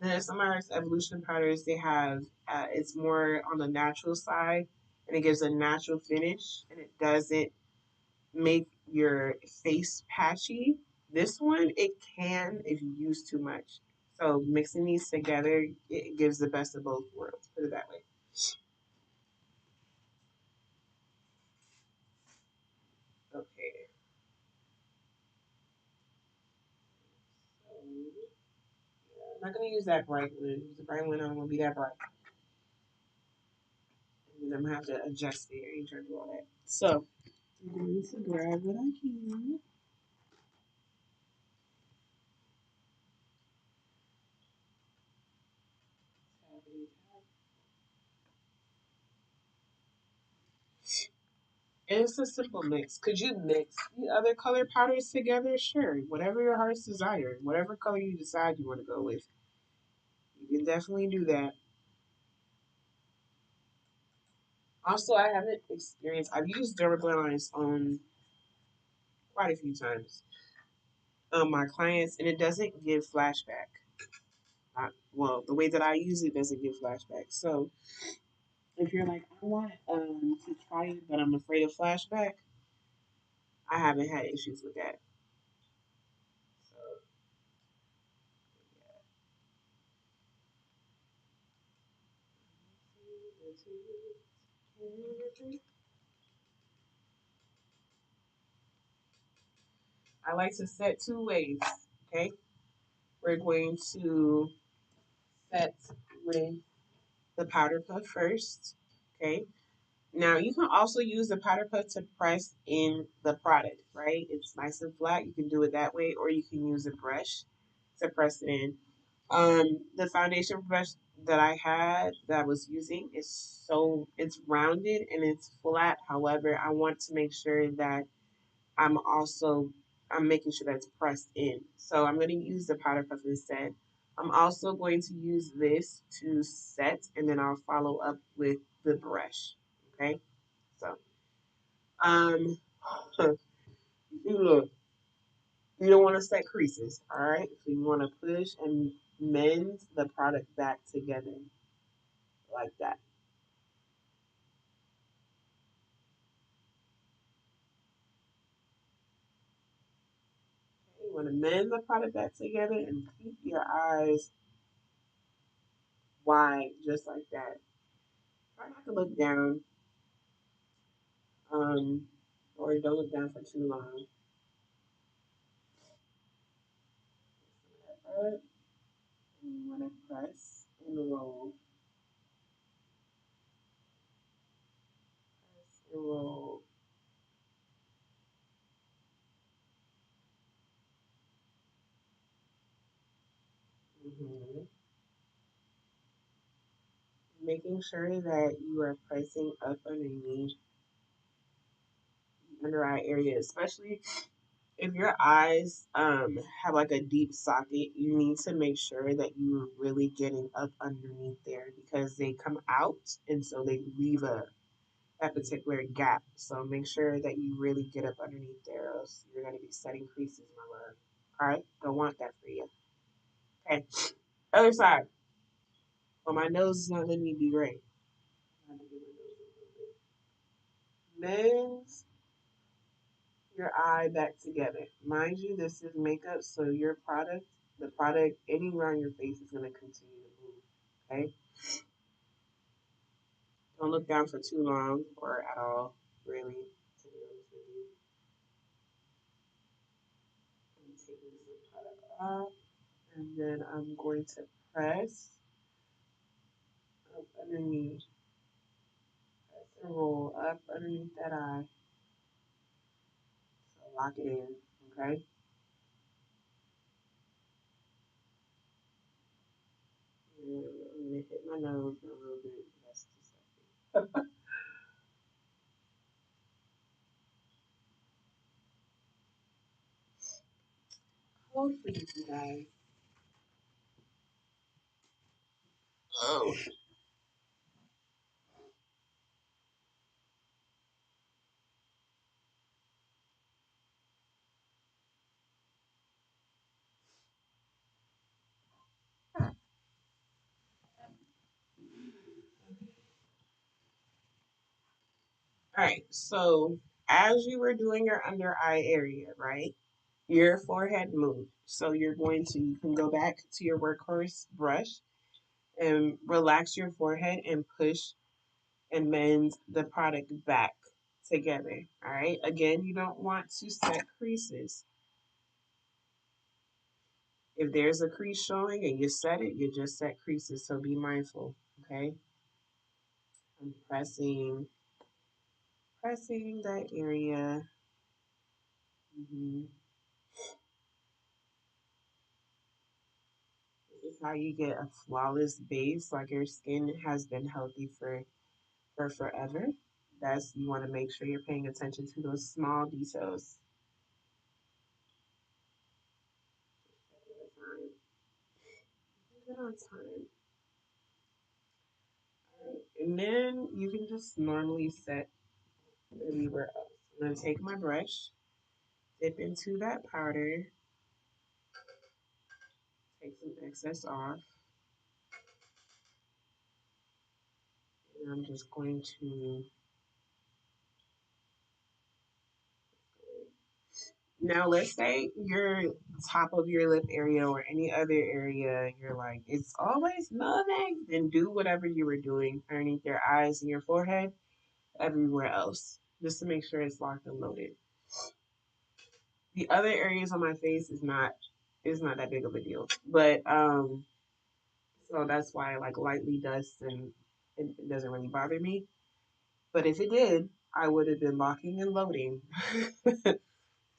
Danissamyrix Evolution powders, they have it's more on the natural side and it gives a natural finish and it doesn't make your face patchy. This one, it can if you use too much. So mixing these together, it gives the best of both worlds. Put it that way. Okay. So, I'm not gonna use that bright one. The bright one, I don't want to be that bright. And then I'm gonna have to adjust it. I ain't trying to do all that. So I'm going to grab what I can. And it's a simple mix. Could you mix the other color powders together? Sure. Whatever your heart's desire, whatever color you decide you want to go with, you can definitely do that. Also, I haven't experienced, I've used Dermablend on its own quite a few times on my clients, and it doesn't give flashback. Well, the way that I use it doesn't give flashback. So if you're like, I want to try it, but I'm afraid of flashback, I haven't had issues with that. So yeah. I like to set two ways. Okay, we're going to set with the powder puff first. Okay, now you can also use the powder puff to press in the product, right? It's nice and flat. You can do it that way, or you can use a brush to press it in. The foundation brush that I had that I was using is it's rounded and it's flat. However, I want to make sure that I'm also I'm making sure that's pressed in. So I'm going to use the powder puff instead. I'm also going to use this to set, and then I'll follow up with the brush. Okay, so um, you look, you don't want to set creases. All right, so you want to push and mend the product back together like that. Okay, you want to mend the product back together and keep your eyes wide, just like that. Try not to look down, um, or don't look down for too long. Up, and you want to press and roll, press and roll. Mhm. Making sure that you are pressing up underneath the under eye area, especially if your eyes have like a deep socket. You need to make sure that you're really getting up underneath there because they come out and so they leave a particular gap. So make sure that you really get up underneath there, or else you're gonna be setting creases, my love. All right, don't want that for you. Okay, other side. Well, my nose is not letting me be great. Nose, your eye back together. Mind you, this is makeup, so your product, the product anywhere on your face is gonna continue to move. Okay, don't look down for too long or at all, really. To be honest with you, I'm taking some product off, and then I'm going to press up underneath, press and roll up underneath that eye. So lock it in, okay? And I'm gonna hit my nose a little bit. That's disgusting. Hopefully, you guys. Oh. All right. So as you were doing your under eye area, right? Your forehead moved. So you can go back to your workhorse brush and relax your forehead and push and bend the product back together. All right. Again, you don't want to set creases. If there's a crease showing and you set it, you just set creases. So be mindful. Okay. I'm pressing that area. Hmm. This is how you get a flawless base, like your skin has been healthy for forever. That's you want to make sure you're paying attention to those small details. Good on time. All right. And then you can just normally set anywhere else. I'm gonna take my brush, dip into that powder, take some excess off, and I'm just going to. Now, let's say your top of your lip area or any other area, you're like, it's always moving. Then do whatever you were doing underneath your eyes and your forehead, everywhere else, just to make sure it's locked and loaded. The other areas on my face is not that big of a deal, but so that's why I like lightly dust and it doesn't really bother me. But if it did, I would have been locking and loading,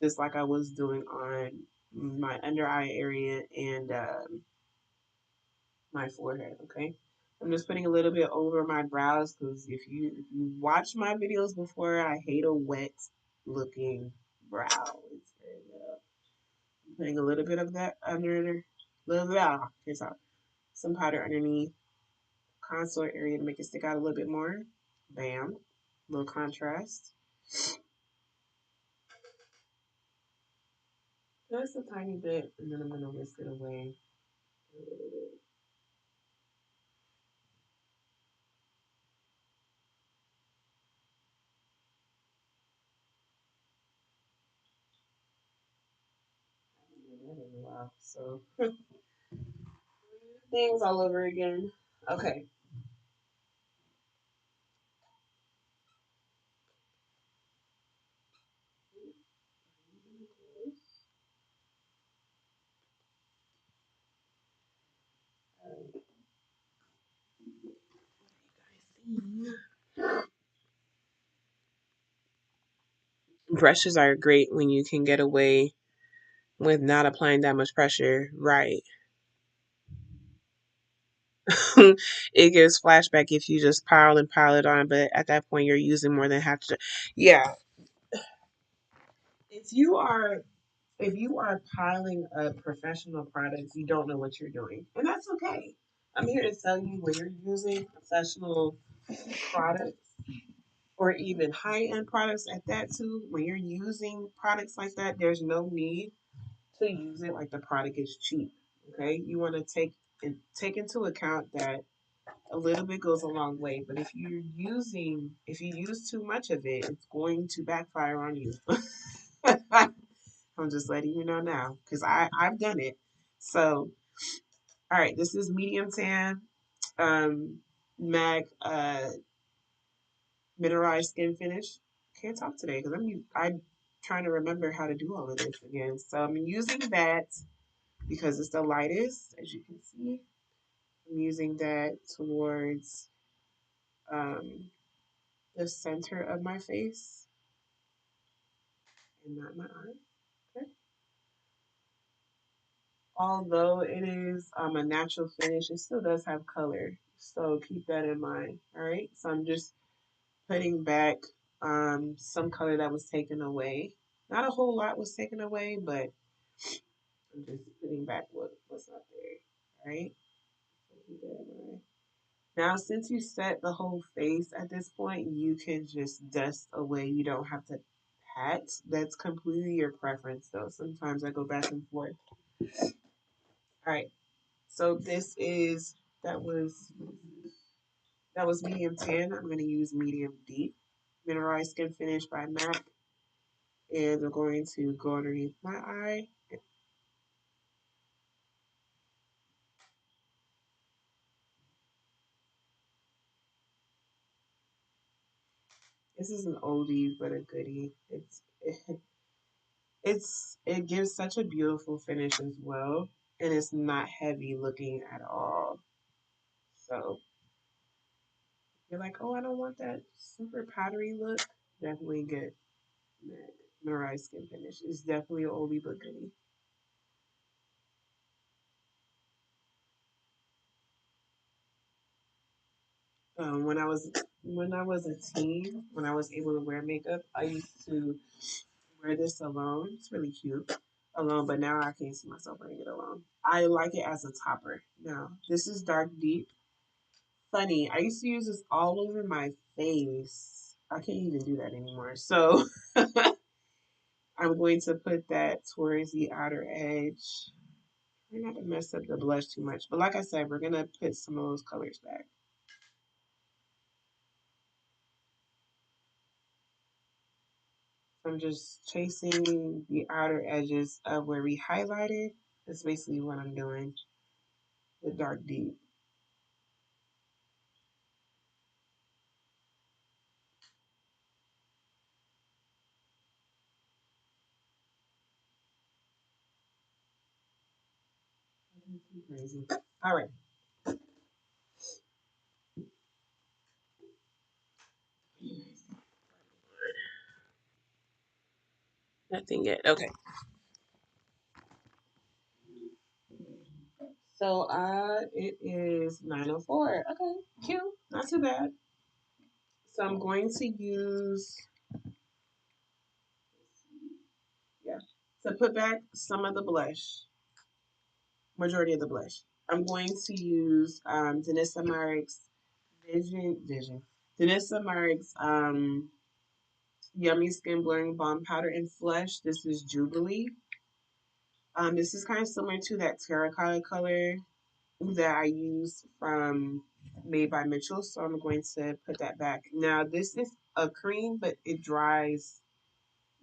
just like I was doing on my under eye area and my forehead. Okay, I'm just putting a little bit over my brows because if you watch my videos before, I hate a wet looking brow. It's very I'm putting a little bit of that under, little bit. Here's out some powder underneath contour area to make it stick out a little bit more. Bam, little contrast. Just a tiny bit, and then I'm gonna whisk it away a little bit. I haven't done that in a while, so things all over again. Okay. Brushes are great when you can get away with not applying that much pressure. Right. It gives flashback if you just pile it on, but at that point you're using more than half. Yeah, if you are if you are piling up professional products, you don't know what you're doing, and that's okay. I'm here to tell you when you're using professional products or even high-end products at that too. When you're using products like that, there's no need to use it like the product is cheap. Okay, you want to take into account that a little bit goes a long way, but if you use too much of it, it's going to backfire on you. I'm just letting you know now because I've done it. So, all right, this is medium tan, MAC mineralized skin finish. Can't talk today because I'm trying to remember how to do all of this again. So I'm using that because it's the lightest, as you can see. I'm using that towards um, the center of my face and not my eye. Okay. Although it is a natural finish, it still does have color. So keep that in mind. All right. So I'm just putting back some color that was taken away. Not a whole lot was taken away, but I'm just putting back what's up there. All right. So keep that in mind. Now, since you set the whole face at this point, you can just dust away. You don't have to pat. That's completely your preference, though. Sometimes I go back and forth. All right. So that was that was medium tan. I'm going to use medium deep mineralized skin finish by MAC, and I'm going to go underneath my eye. This is an oldie but a goodie. It gives such a beautiful finish as well, and it's not heavy looking at all. So you're like, oh, I don't want that super powdery look. Definitely get MAC mineralized skin finish. It's definitely an oldie but goodie. When I was a teen, when I was able to wear makeup, I used to wear this alone. It's really cute alone, but now I can't see myself wearing it alone. I like it as a topper. Now this is dark deep. Funny, I used to use this all over my face. I can't even do that anymore. So I'm going to put that towards the outer edge. Try not to mess up the blush too much, but like I said, we're gonna put some of those colors back. I'm just chasing the outer edges of where we highlighted. That's basically what I'm doing with dark deep. Crazy. All right. Nothing yet. Okay. So it is 9:04. Okay, cute. Not too bad. So I'm going to use yeah. To put back some of the blush, majority of the blush. I'm going to use Danessa Myricks Vision. Danessa Myricks Yummy Skin Blurring Balm Powder in Flesh. This is Jubilee. This is kind of similar to that terracotta color that I use from Made by Mitchell. So I'm going to put that back. Now this is a cream, but it dries,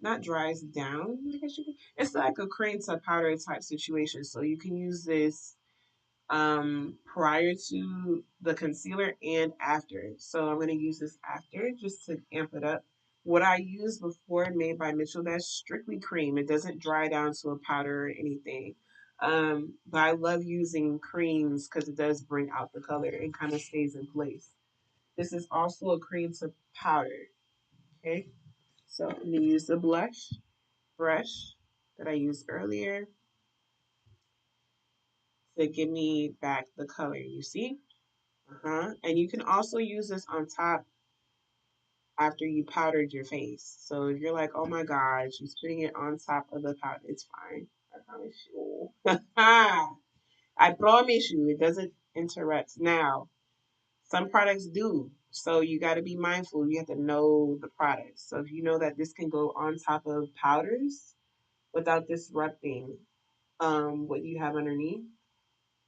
not dries down. I guess you can. It's like a cream to powder type situation. So you can use this prior to the concealer and after. So I'm going to use this after just to amp it up. What I used before Made by Mitchell, that's strictly cream. It doesn't dry down to a powder or anything. But I love using creams because it does bring out the color and kind of stays in place. This is also a cream to powder. Okay, so I'm gonna use the blush brush that I used earlier to give me back the color. You see? Uh-huh. And you can also use this on top after you powdered your face. So if you're like, oh my God, she's putting it on top of the powder, it's fine. I promise you. I promise you, it doesn't interrupt. Now, some products do. So you got to be mindful. You have to know the product. So if you know that this can go on top of powders without disrupting what you have underneath,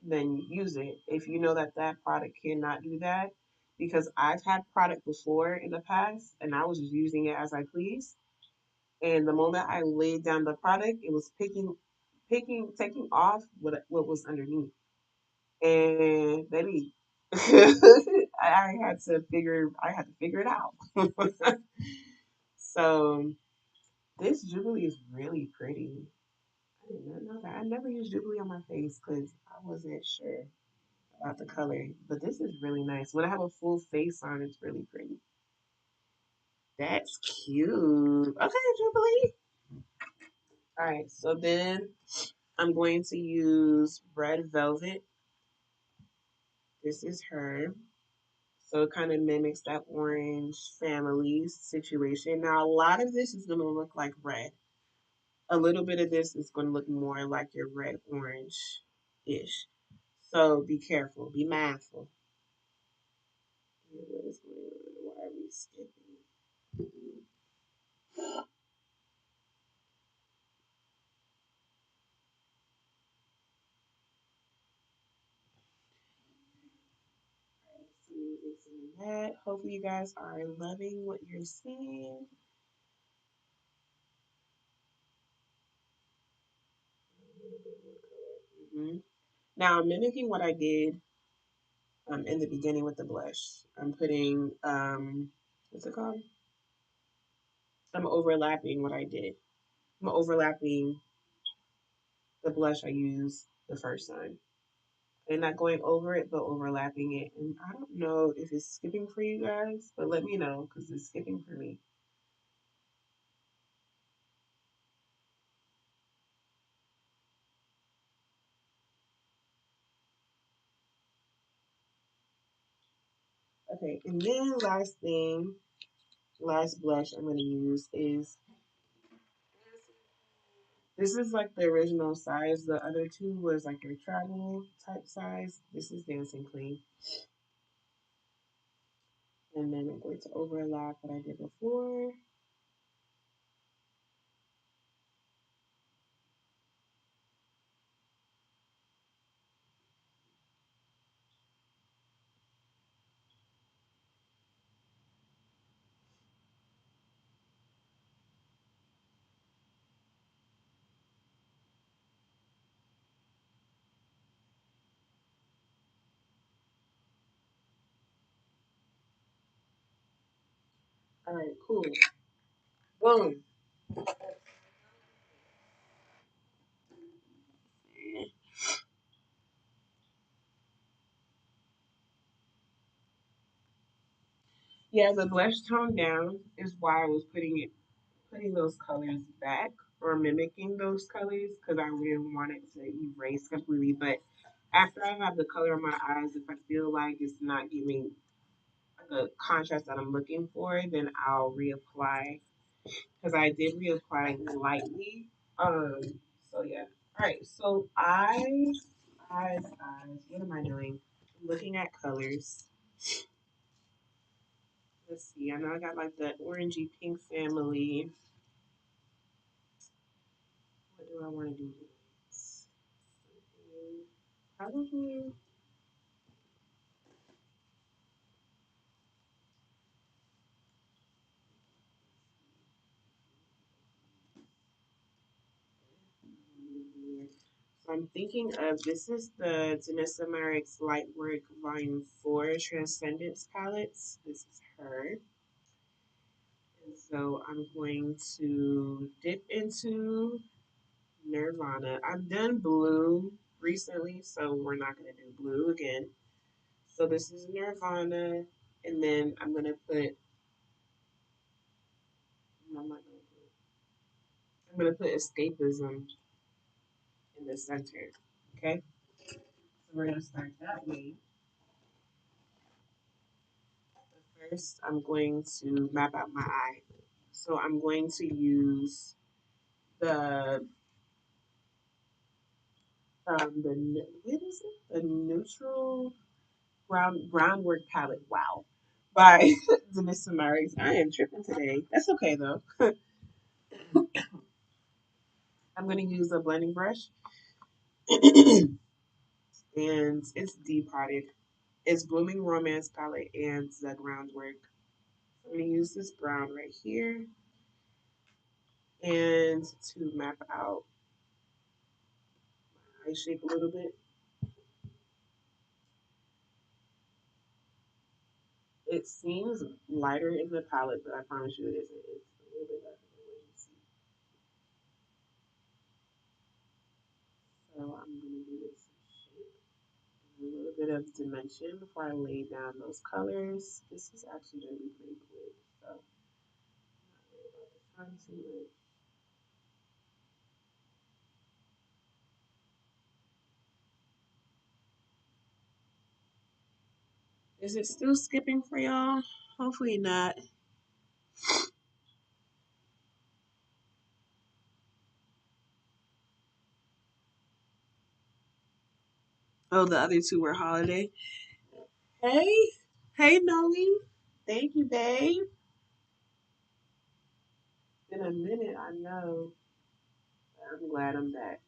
then use it. If you know that that product cannot do that, because I've had product before in the past and I was just using it as I please. And the moment I laid down the product, it was taking off what was underneath. And baby, I had to figure it out. So this Jubilee is really pretty. I did not know that. I never used Jubilee on my face because I wasn't sure about the color. But this is really nice. When I have a full face on, it's really pretty. That's cute. Okay, Jubilee. All right, so then I'm going to use Red Velvet. This is her. So it kind of mimics that orange family situation. Now, a lot of this is going to look like red. A little bit of this is going to look more like your red orange ish. So be careful, be mindful. What is going on? Why are we skipping? So that. Hopefully, you guys are loving what you're seeing. Hmm. Now, I'm mimicking what I did in the beginning with the blush. I'm putting, what's it called? I'm overlapping what I did. I'm overlapping the blush I used the first time. And not going over it, but overlapping it. And I don't know if it's skipping for you guys, but let me know because it's skipping for me. Okay, and then last blush I'm going to use is this is like the original size. The other two was like your travel type size. This is Dancing Clean. And then I'm going to overlap what I did before. All right, cool. Boom. Yeah, the blush tone down is why I was putting those colors back or mimicking those colors because I didn't want it to erase completely. But after I have the color in my eyes, if I feel like it's not giving the contrast that I'm looking for, then I'll reapply because I did reapply lightly. Um, so yeah. All right. So eyes. What am I doing? I'm looking at colors. Let's see. I know I got like the orangey pink family. What do I want to do next? Probably. So I'm thinking of this is the Danessa Merrick's Lightwork Volume 4 Transcendence palettes. This is her. And so I'm going to dip into Nirvana. I've done blue recently, so we're not going to do blue again. So this is Nirvana, and then I'm going to put, I'm not going to put, I'm going to put Escapism in the center. Okay? So we're going to start that way. First, I'm going to map out my eye. So I'm going to use the what is it? The neutral groundwork palette. Wow, by Denisa Murray. I am tripping today. That's okay though. I'm going to use a blending brush, and it's depotted. It's Blooming Romance palette and the groundwork. I'm going to use this brown right here and to map out my eye shape a little bit. It seems lighter in the palette, but I promise you it isn't. It's a little bit darker than what you see. So I'm going to do this shape and a little bit of dimension before I lay down those colors. This is actually going to be pretty quick, so I'm not worried about the time too much. Is it still skipping for y'all? Hopefully not. Oh, the other two were holiday. Hey, hey, Noe. Thank you, babe. In a minute, I know. I'm glad I'm back.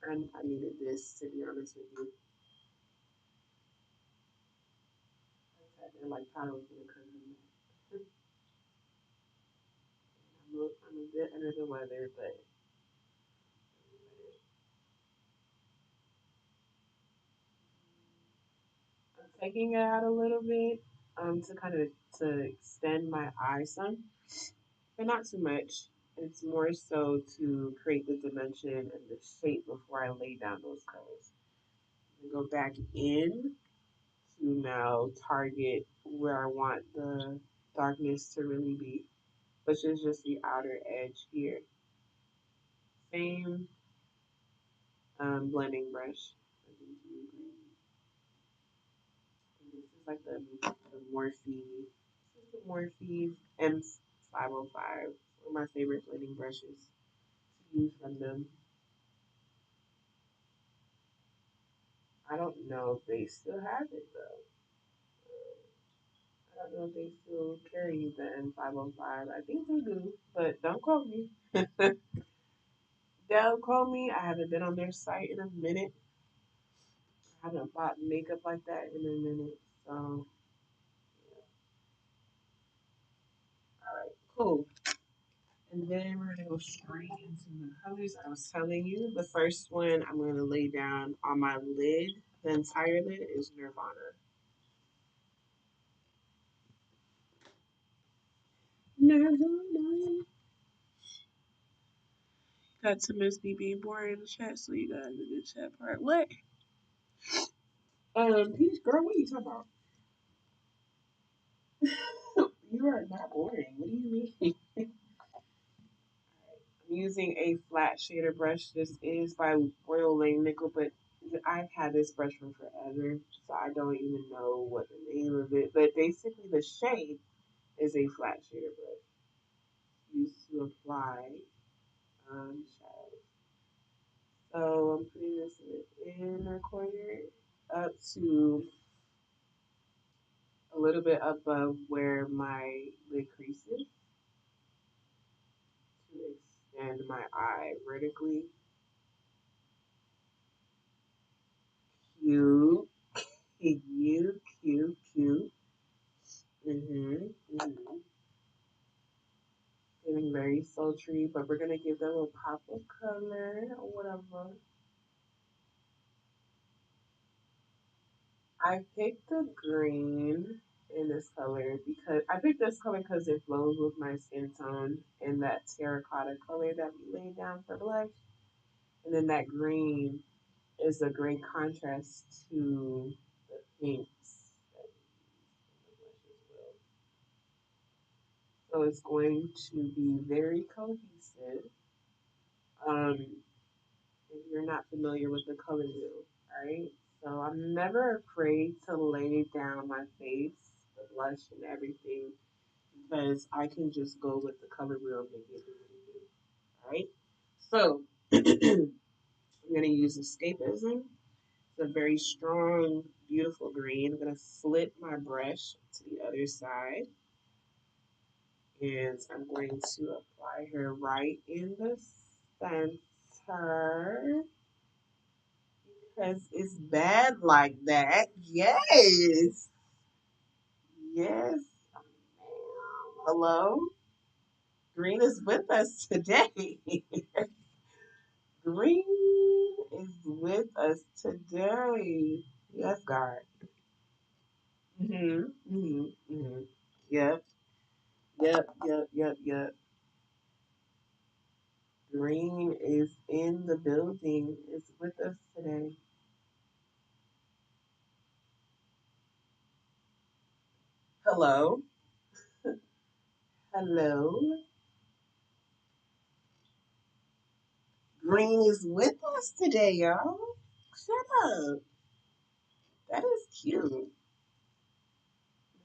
I needed this, to be honest with you. I like thought I was gonna come in. I'm a bit under the weather, but I'm taking it out a little bit to kind of to extend my eye some, but not too much. It's more so to create the dimension and the shape before I lay down those colors. And go back in to now target where I want the darkness to really be, which is just the outer edge here. Same blending brush. This is like the Morphe. This is the Morphe M505. One of my favorite blending brushes to use from them. I don't know if they still have it though. I don't know if they still carry the M505. I think they do, but don't quote me. Don't quote me. I haven't been on their site in a minute. I haven't bought makeup like that in a minute. So, all right, cool. And then we're gonna go straight into the colors I was telling you. The first one I'm gonna lay down on my lid. The entire lid is Nirvana. Nirvana. Got to miss me being boring in the chat, so you guys in the chat part. What? Peach girl, what are you talking about? You are not boring. What do you mean? I'm using a flat shader brush. This is by Royal Lane Nickel, but I've had this brush for forever, so I don't even know what the name of it. But basically, the shade is a flat shader brush used to apply shadows. So I'm putting this in the inner corner up to a little bit above where my lid crease is to extend my eye vertically. Cute, cute, cute, cute. Mm-hmm. Getting very sultry, but we're gonna give them a pop of color or whatever. I picked the green in this color because I picked this color because it flows with my skin tone and that terracotta color that we laid down for blush. And then that green is a great contrast to the pinks that we use in the blush as well. So it's going to be very cohesive. Um, if you're not familiar with the color wheel, right? So I'm never afraid to lay down my face the blush and everything because I can just go with the color wheel and make it do what it do. All right. So I'm gonna use escapism. It's a very strong, beautiful green. I'm gonna flip my brush to the other side, and I'm going to apply her right in the center because it's bad like that. Yes, yes. Hello, green is with us today. Green is with us today. Yes, God. Yep, yep. Green is in the building. Is with us today. Hello, hello. Green is with us today, y'all. Shut up. That is cute.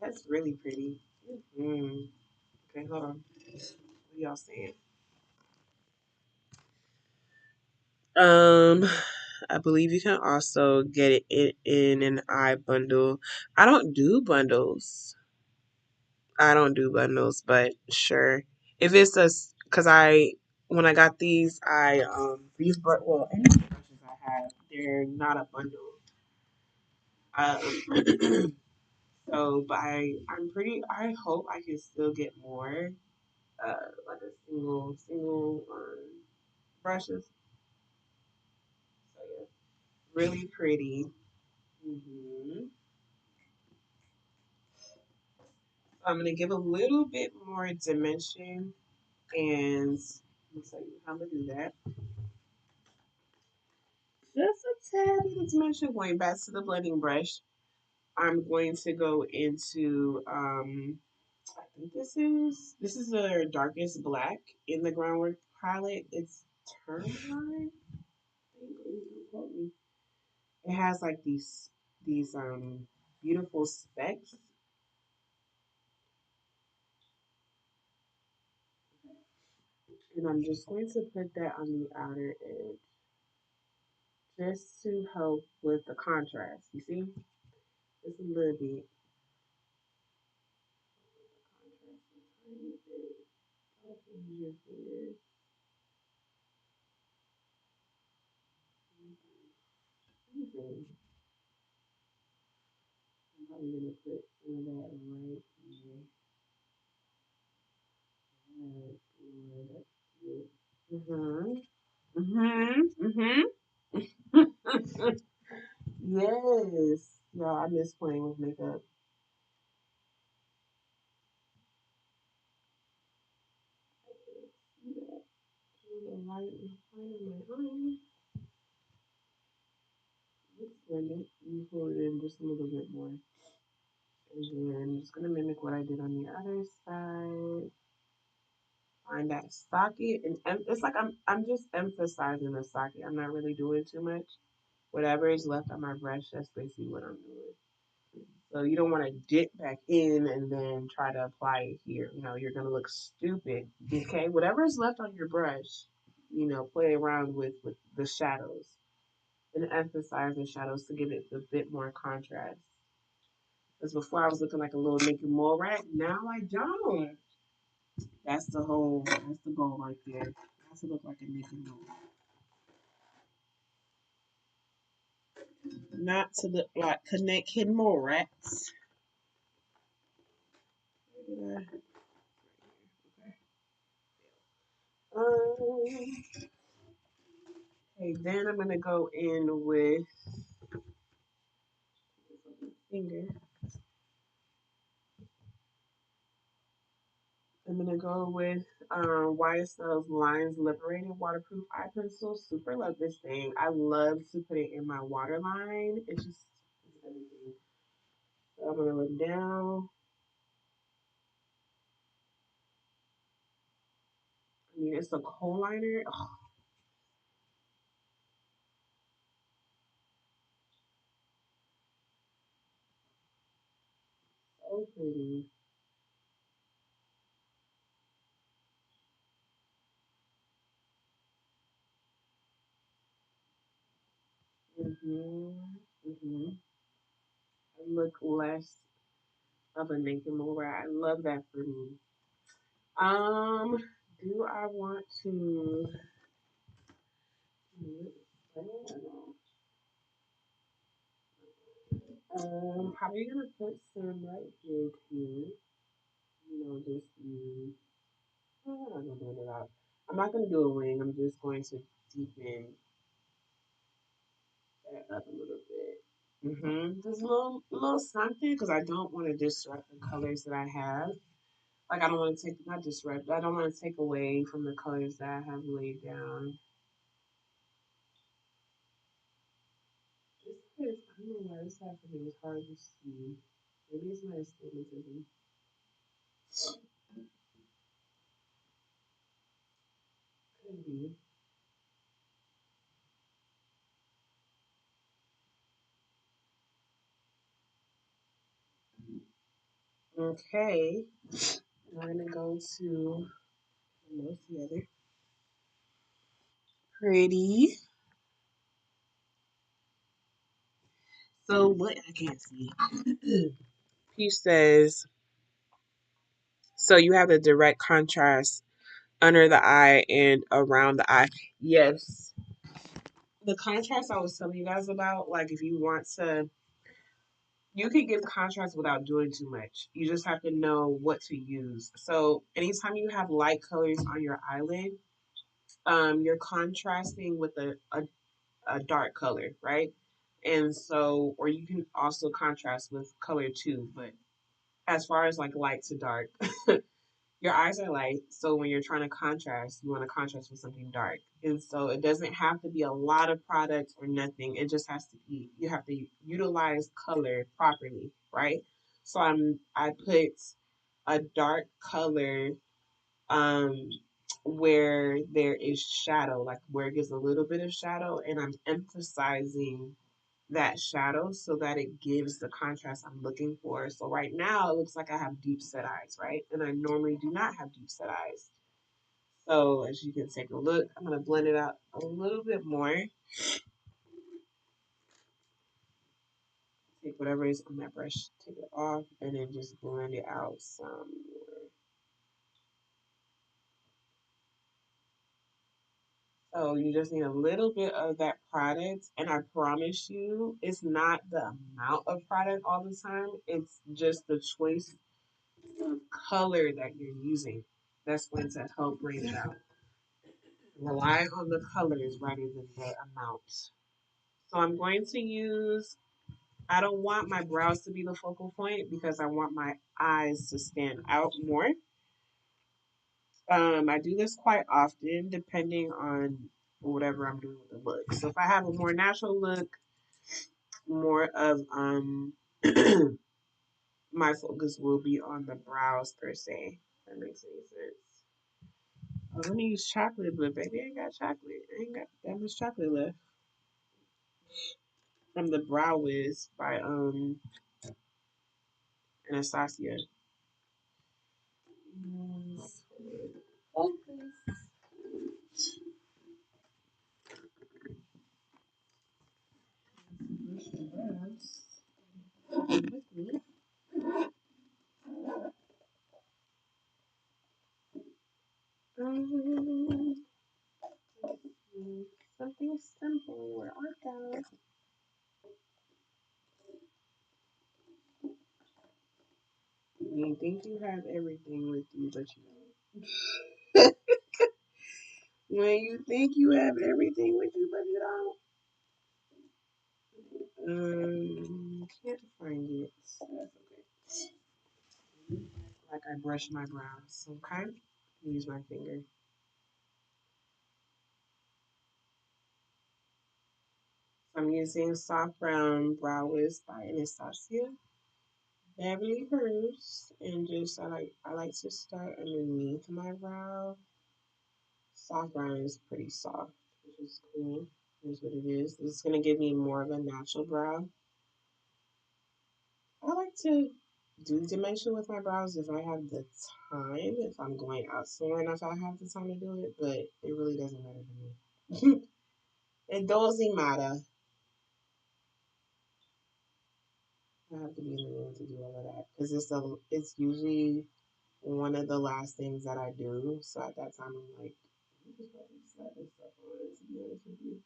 That's really pretty. Mm. Okay, hold on. What y'all saying? Um, I believe you can also get it in an eye bundle. I don't do bundles. I don't do bundles, but sure. If it's a, cause I when I got any brushes I have, they're not a bundle. Um, so, but I hope I can still get more, like a single brushes. So yeah, really pretty. hmm I'm gonna give a little bit more dimension, and let me tell you how to do that. Just a tad bit of dimension. Going back to the blending brush, I'm going to go into I think this is the darkest black in the groundwork palette. It's turquoise. Don't quote me. It has like these beautiful specks, and I'm just going to put that on the outer edge just to help with the contrast. You see, just a little bit. Contrast a tiny bit. Okay, use your fingers. Mhm. I'm probably gonna put some of that right here. Right here. That's cute. Mhm. Mhm. Mhm. Yes. Y'all, I miss playing with makeup. See that? The light in front of my eye. Looks blended. You pull it in just a little bit more. And then I'm just gonna mimic what I did on the other side. Find that socket, and it's like I'm just emphasizing the socket. I'm not really doing too much. Whatever is left on my brush, that's basically what I'm doing. So you don't want to dip back in and then try to apply it here. You're gonna look stupid. Okay, whatever is left on your brush, play around with the shadows and emphasize the shadows to give it a bit more contrast. Because before I was looking like a little naked mole rat, now I don't. That's the goal right there. I have to look like a naked mole. Not to look like naked mole rats. Okay, then I'm gonna go in with finger. I'm gonna go with YSL's Lines Liberating Waterproof Eye Pencil. Super love this thing. I love to put it in my waterline. It's everything. So I'm gonna look down. I mean, it's a kohl liner. Oh, so pretty. Mhm. Mhm. I look less of a naked mover. I love that for me. Um, do I want to? Probably gonna put some right here too. Just use. I'm not gonna blend it out. I'm not gonna do a wing. I'm just going to deepen that up a little bit. Just a little something because I don't want to disrupt the colors that I have. Like I don't want to take not disrupt. I don't want to take away from the colors that I have laid down. This is I don't know why this happening is hard to see. Maybe it's my astigmatism. Could be. Okay. We're gonna go to what's the other? Pretty. So what I can't see. He says so you have the direct contrast under the eye and around the eye. Yes. The contrast I was telling you guys about, like if you want to you can give contrast without doing too much. You just have to know what to use. So anytime you have light colors on your eyelid, you're contrasting with a dark color, right? And so, or you can also contrast with color too. But as far as like light to dark, your eyes are light. So when you're trying to contrast, you want to contrast with something dark. And so it doesn't have to be a lot of products or nothing. It just has to be, you have to utilize color properly, right? So I put a dark color um where there is shadow, like where it gives a little bit of shadow, and I'm emphasizing that shadow so that it gives the contrast I'm looking for. So right now it looks like I have deep set eyes, right? And I normally do not have deep set eyes. So as you can take a look, I'm gonna blend it out a little bit more. Take whatever is on that brush, take it off, and then just blend it out some more. So you just need a little bit of that product, and I promise you, it's not the amount of product all the time. It's just the choice of color that you're using that's going to help bring it out. Rely on the colors rather than the amount. So I'm going to use, I don't want my brows to be the focal point because I want my eyes to stand out more. I do this quite often depending on whatever I'm doing with the look. So if I have a more natural look, more of my focus will be on the brows per se. If that makes any sense. I'm gonna use chocolate, but baby, I ain't got chocolate. I ain't got that much chocolate left from the Brow Wiz by Anastasia. Focus. Um, something simple. Where are those? You think you have everything with you, but you don't. When you think you have everything with you, but you don't. Can't find it. That's okay. Like I brush my brows. Okay. Use my finger. So I'm using soft brown brow wiz by Anastasia. Beverly Hills, and just I like to start underneath my brow. Soft brown is pretty soft, which is cool. Here's what it is. It's gonna give me more of a natural brow. I like to. do dimension with my brows if I have the time, if I'm going out somewhere and if I have the time to do it, but it really doesn't matter to me. It doesn't matter. I have to be in the room to do all of that because it's usually one of the last things that I do. So at that time, I'm like, I'm just about to slap this stuff on, to be honest with you.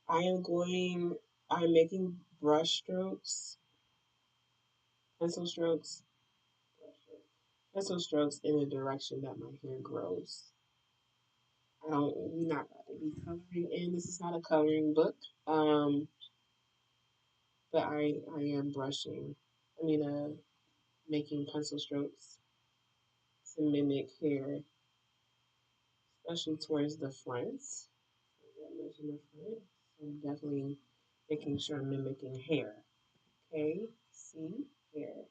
I am going, I'm making brush strokes, pencil strokes, pencil strokes in the direction that my hair grows. We're not about to be coloring in. This is not a coloring book. Um, but I am brushing. I mean, making pencil strokes to mimic hair, especially towards the front. Mention the front. So I'm definitely making sure I'm mimicking hair. Okay, see hair.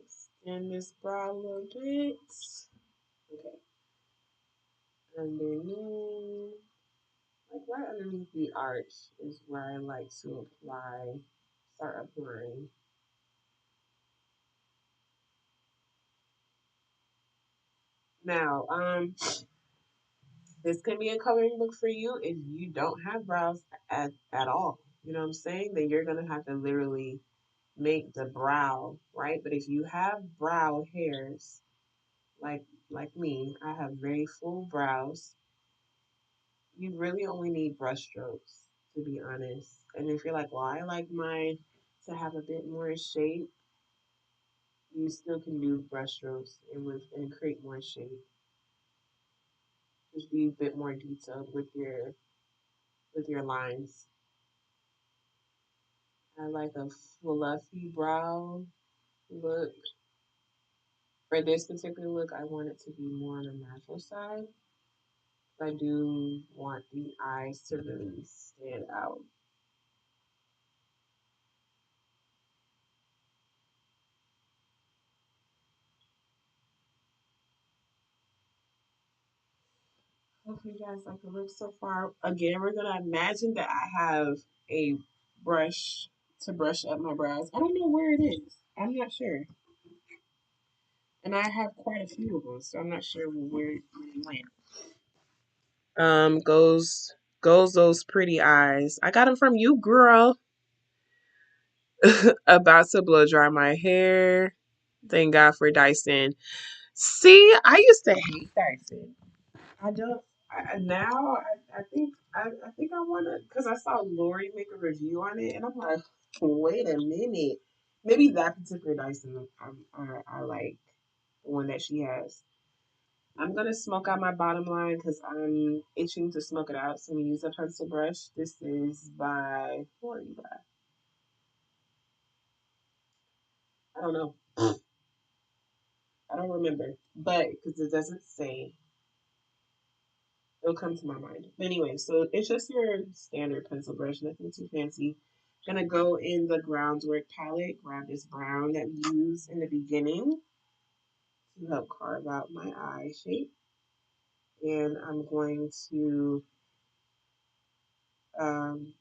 Extend this brow a little bit. Okay, underneath, like right underneath the arch is where I like to start applying. Now, this can be a coloring book for you if you don't have brows at all. You know what I'm saying? Then you're gonna have to literally make the brow, right? But if you have brow hairs, like me, I have very full brows. You really only need brush strokes, to be honest. And if you're like, well, I like mine to have a bit more shape, you still can do brush strokes and create more shape. Just be a bit more detailed with your lines. I like a fluffy brow look. For this particular look, I want it to be more on the natural side. I do want the eyes to really stand out. Okay, guys, like the look so far. Again, we're gonna imagine that I have a brush to brush up my brows. I don't know where it is. I'm not sure, and I have quite a few of them, so I'm not sure where it went. Goes those pretty eyes. I got them from you, girl. About to blow dry my hair. Thank God for Dyson. See, I used to hate Dyson. I don't. Now I think I want to because I saw Lori make a review on it, and I'm like, wait a minute. Maybe that particular Dyson I like the one that she has. I'm gonna smoke out my bottom line because I'm itching to smoke it out. So I'm gonna use a pencil brush. This is by who are you by? I don't know. I don't remember, but because it doesn't say, it'll come to my mind. But anyway, so it's just your standard pencil brush, nothing too fancy. Gonna go in the groundwork palette, grab this brown that we used in the beginning to help carve out my eye shape. And I'm going to um,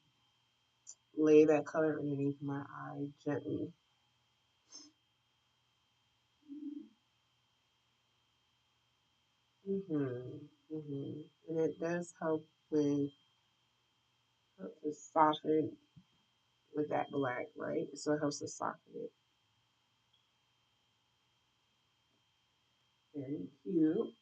lay that color underneath my eye gently. And it does help to soften with that black, right? So it helps to soften it. Very cute.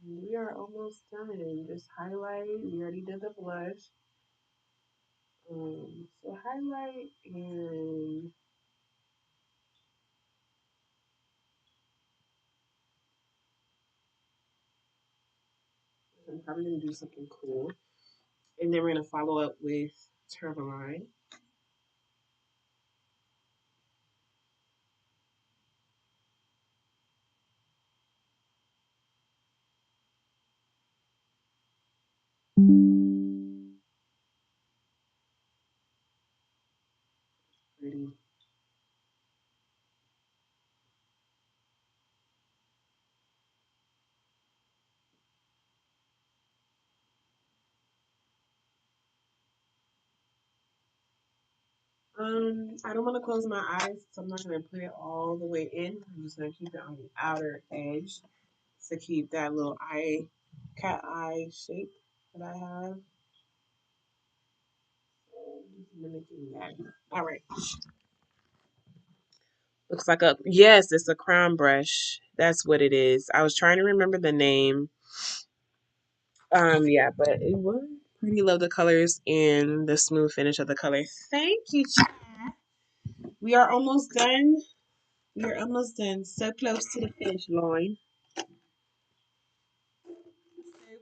And we are almost done. Just highlight. We already did the blush. So highlight and I'm probably gonna do something cool. And then we're gonna follow up with Turbaline. Pretty. I don't want to close my eyes, so I'm not gonna put it all the way in. I'm just gonna keep it on the outer edge to keep that little cat eye shape that I have. So just mimicking that. All right. Looks like a yes, it's a crown brush. That's what it is. I was trying to remember the name. Yeah, but it was pretty. Love the colors and the smooth finish of the color. Thank you, Chad. We are almost done. We are almost done. So close to the finish line. So close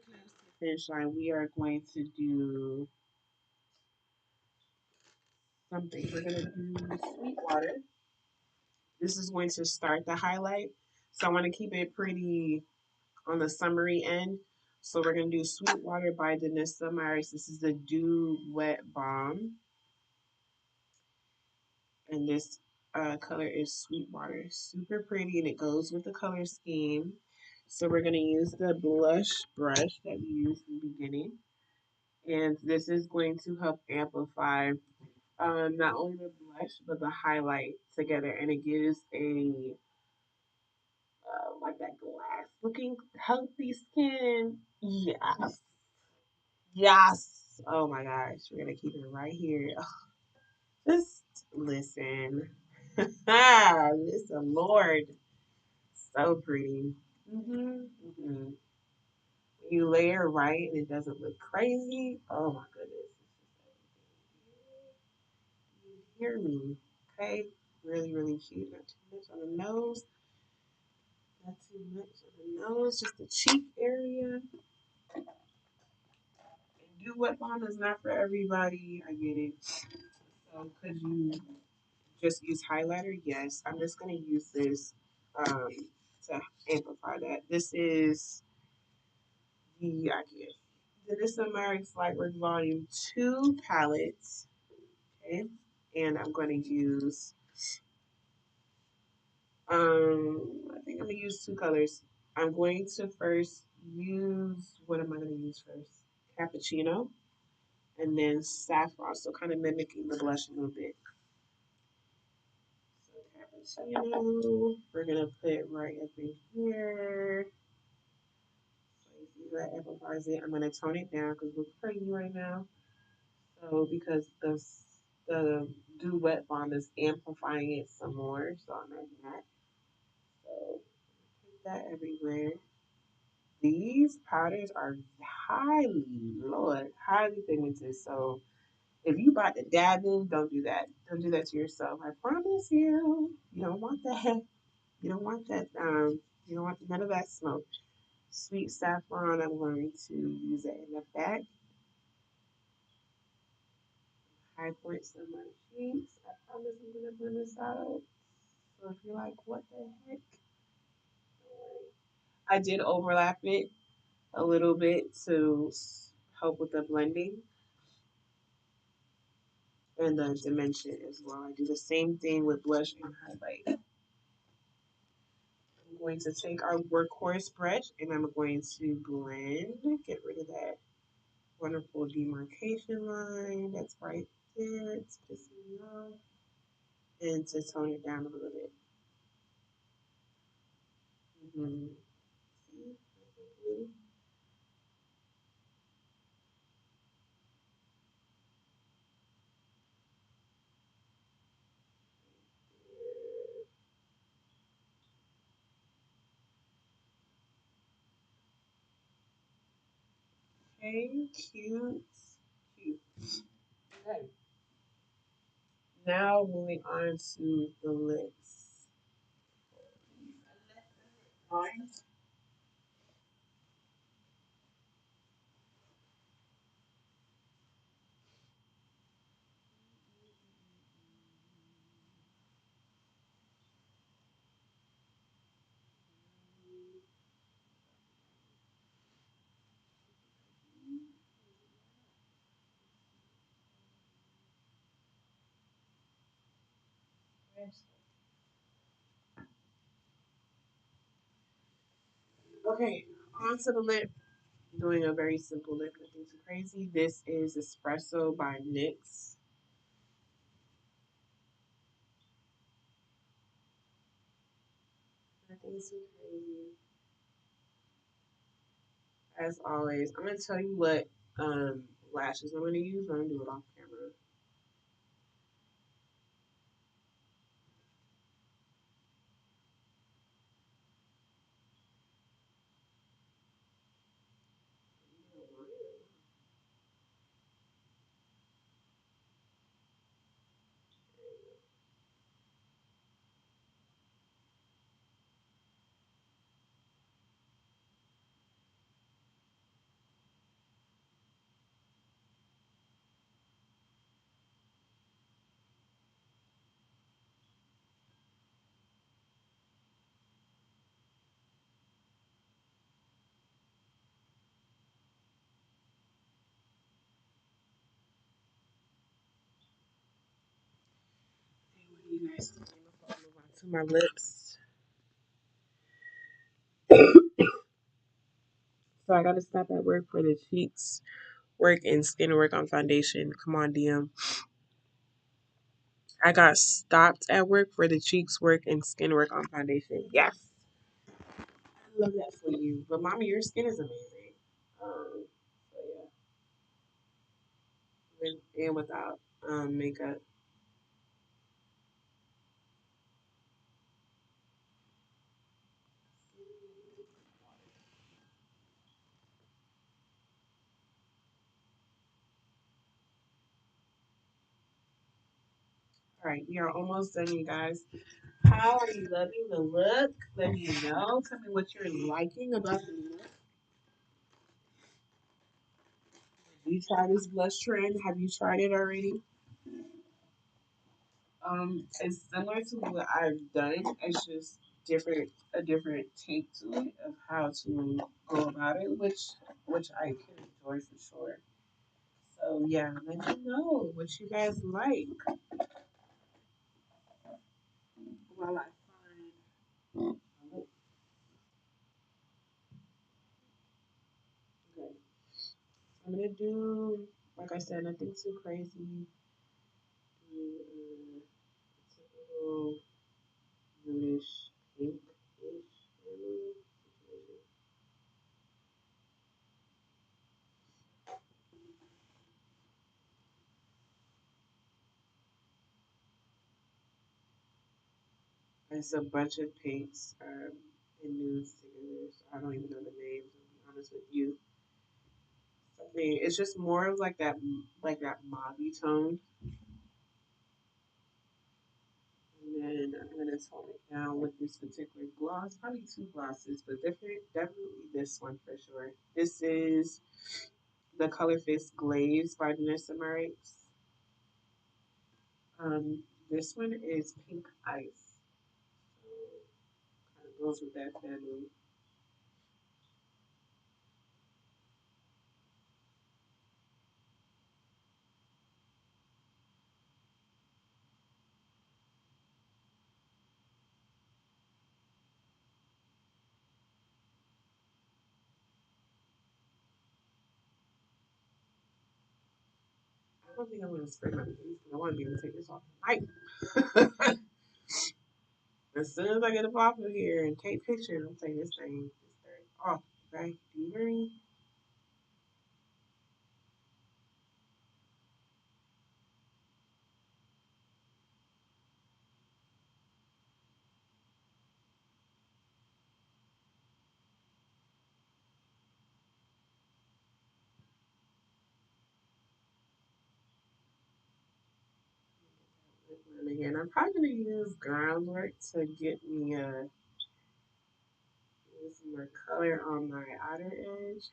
to the finish line. We are going to do something. We're gonna do sweet water. This is going to start the highlight. So I want to keep it pretty on the summery end. So we're gonna do Sweet Water by Danessa Myers. This is the Dew Wet Balm. And this color is Sweetwater. Super pretty and it goes with the color scheme. So we're going to use the blush brush that we used in the beginning. And this is going to help amplify not only the blush but the highlight together. And it gives a like that glass looking healthy skin. Yes. Yes. Oh my gosh. We're going to keep it right here. Just listen. Listen, Lord. So pretty. Hmm. You layer right and it doesn't look crazy. Oh my goodness. You hear me. Okay. Really, really cute. Not too much on the nose. Not too much on the nose. Just the cheek area. And do what bomb is not for everybody. I get it. So could you just use highlighter? Yes. I'm just gonna use this to amplify that. This is the idea. This is the Marix Lightwork Volume 2 palettes. Okay. And I'm going to use, I think I'm going to use two colors. I'm going to first use, what am I going to use first? Cappuccino and then saffron. So kind of mimicking the blush a little bit. So cappuccino, we're going to put it right up in here. So you see that amplifies it. I'm going to tone it down because it looks crazy right now. So because the Dew Wet Balm is amplifying it some more, so I'm adding that. So put that everywhere. These powders are highly, Lord, highly pigmented. So if you bought the dab in, don't do that. Don't do that to yourself. I promise you. You don't want that. You don't want that. You don't want none of that smoke. Sweet saffron. I'm going to use it in the back. High points on my cheeks. I promise I'm gonna blend this out. So if you're like, what the heck? I did overlap it a little bit to help with the blending and the dimension as well. I do the same thing with blush and highlight. I'm going to take our workhorse brush and I'm going to blend, get rid of that wonderful demarcation line that's right there. It's pissing me off. And to tone it down a little bit. Mm-hmm. See? Okay, cute. Cute. Okay. Now moving on to the lips. Fine. Okay, on to the lip. Doing a very simple lip, nothing too crazy. This is Espresso by NYX. It's so crazy. As always, I'm gonna tell you what lashes I'm gonna use. I'm gonna do it off camera. Hey, what do you guys think? Before I move on to my lips. So I gotta stop at work for the cheeks work and skin work on foundation. Come on, DM. I got stopped at work for the cheeks work and skin work on foundation. Yes. I love that for you. But mommy, your skin is amazing. So yeah. With and without makeup. All right, we are almost done, you guys. How are you loving the look? Let me know. Tell me what you're liking about the look. Have you tried this blush trend? Have you tried it already? It's similar to what I've done. It's just a different take to it of how to go about it, which I can enjoy for sure. So yeah, let me know what you guys like while I find. Okay, so I'm gonna do, like I said, nothing too crazy. Do, typical nudish pink-ish family situation. It's a bunch of pinks and nudes together. So I don't even know the names. To be honest with you, something. It's just more of like that mauve tone. And then I'm gonna tone it down with this particular gloss. Probably two glosses, but different. Definitely this one for sure. This is the Color Face Glaze by Vanessa Marks. This one is Pink Ice. So kind of goes with that family. I don't think I'm gonna spray my face because I want to be able to take this off tonight. As soon as I get up off of here and take pictures, I'm taking this thing off. Okay? Do you hear me? And again, I'm probably gonna use groundwork to get me some more color on my outer edge.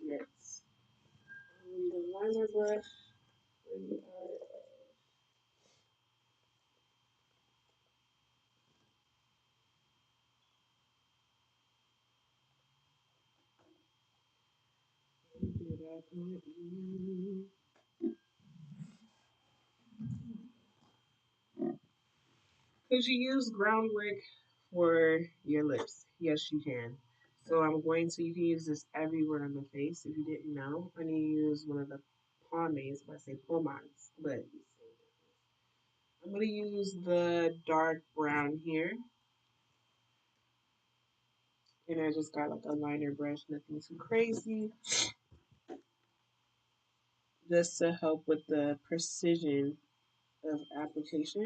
Yes. The liner brush. Where you are. Could you use groundwork for your lips? Yes, you can. So you can use this everywhere on the face. If you didn't know, I'm going to use one of the pomades, I say pomades, but I'm going to use the dark brown here. And I just got like a liner brush, nothing too crazy, just to help with the precision of application.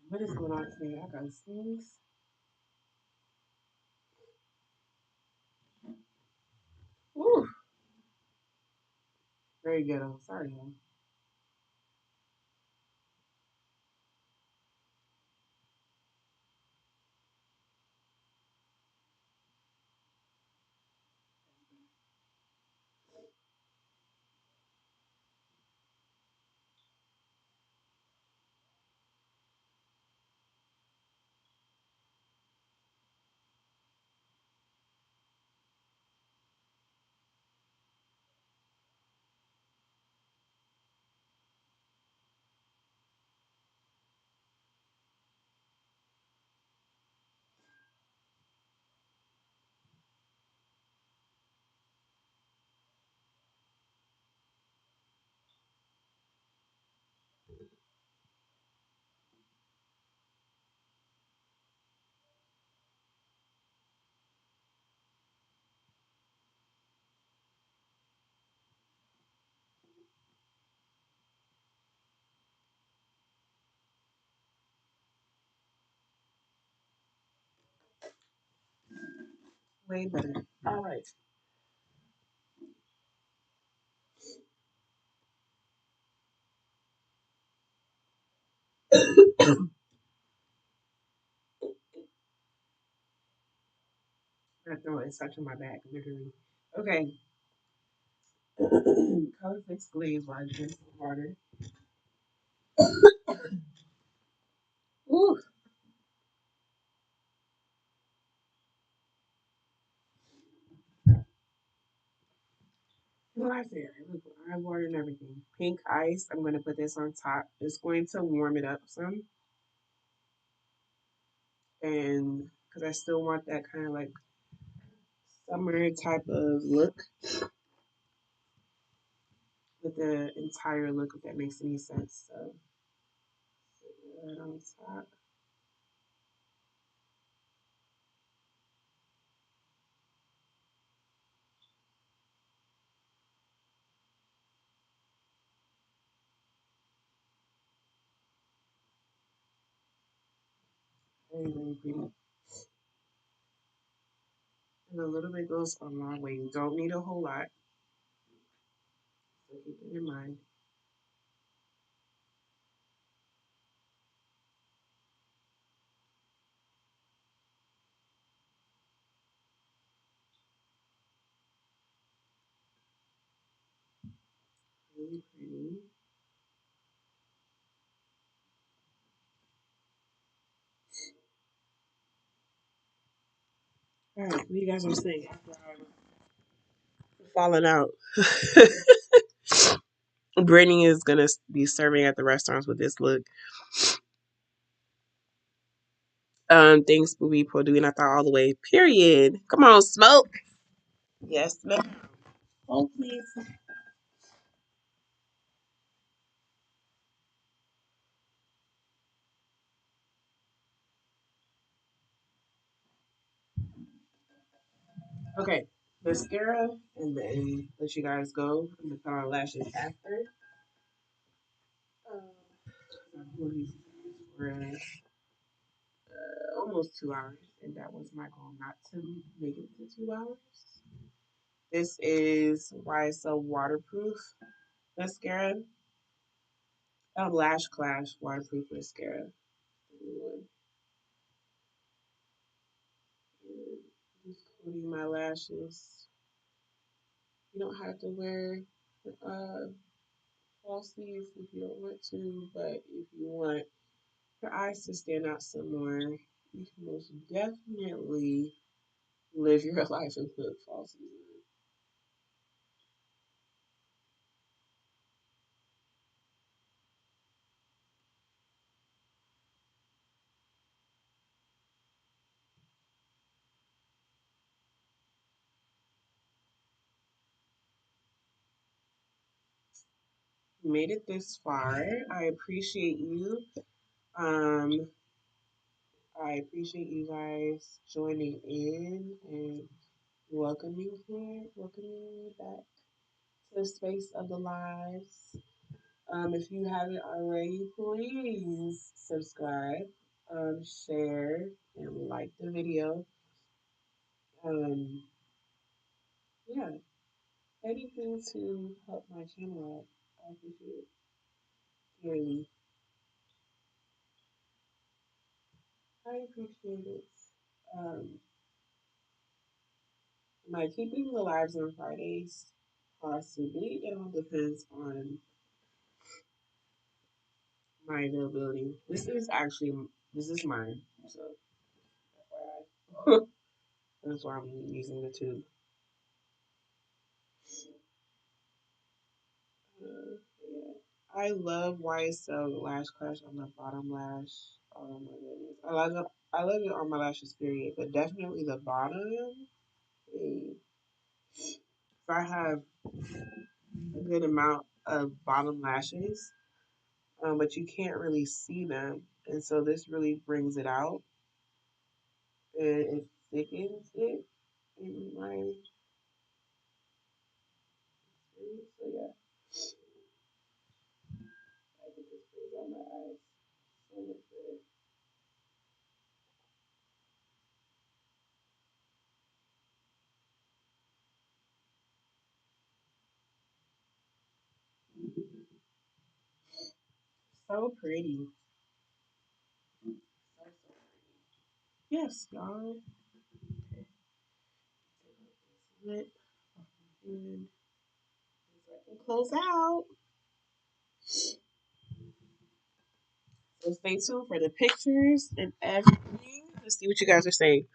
What is going on today? I got sneeze. Ooh, very ghetto. Sorry, y'all. Way better. All right. I throw it such in my back, literally. Okay. Color fix glaze while I drink some water. Ooh. What I said, look, I water and everything. Pink ice. I'm gonna put this on top. It's going to warm it up some, and because I still want that kind of like summer type of look with the entire look, if that makes any sense. So put that on top. Very, very pretty. And a little bit goes a long way. You don't need a whole lot. So keep it in mind. Really pretty. All right, what you guys are saying after I'm falling out? Brittany is gonna be serving at the restaurants with this look. Thanks, Booby, for doing that all the way. Period. Come on, smoke. Yes, ma'am. Oh, please. Okay, mascara, and then let you guys go. I'm gonna put on lashes after. I'm gonna use for almost 2 hours, and that was my goal, not to make it to 2 hours. This is YSL waterproof mascara. Lash Clash waterproof mascara. Just coating my lashes. You don't have to wear uh, falsies if you don't want to, but if you want your eyes to stand out some more, you can most definitely live your life and put falsies in. You made it this far. I appreciate you. Um, I appreciate you guys joining in and welcoming me back to the space of the lives. If you haven't already, please subscribe, share, and like the video. Um, yeah, anything to help my channel out, I appreciate it. Really, I appreciate it. Um, am I keeping the lives on Fridays? Possibly. It all depends on my availability. This is mine, so FYI. That's why I'm using the tube. Yeah. I love YSL Lash Crush on the bottom lash. Oh my goodness. I love it on my lashes period, but definitely the bottom. Hey, if I have a good amount of bottom lashes, but you can't really see them. And so this really brings it out and it thickens it in my experience. So yeah, I think this brings out my eyes so much better. So pretty. So, so pretty. Yes, y'all. Let and so I can close out. So stay tuned for the pictures and everything. Let's see what you guys are saying.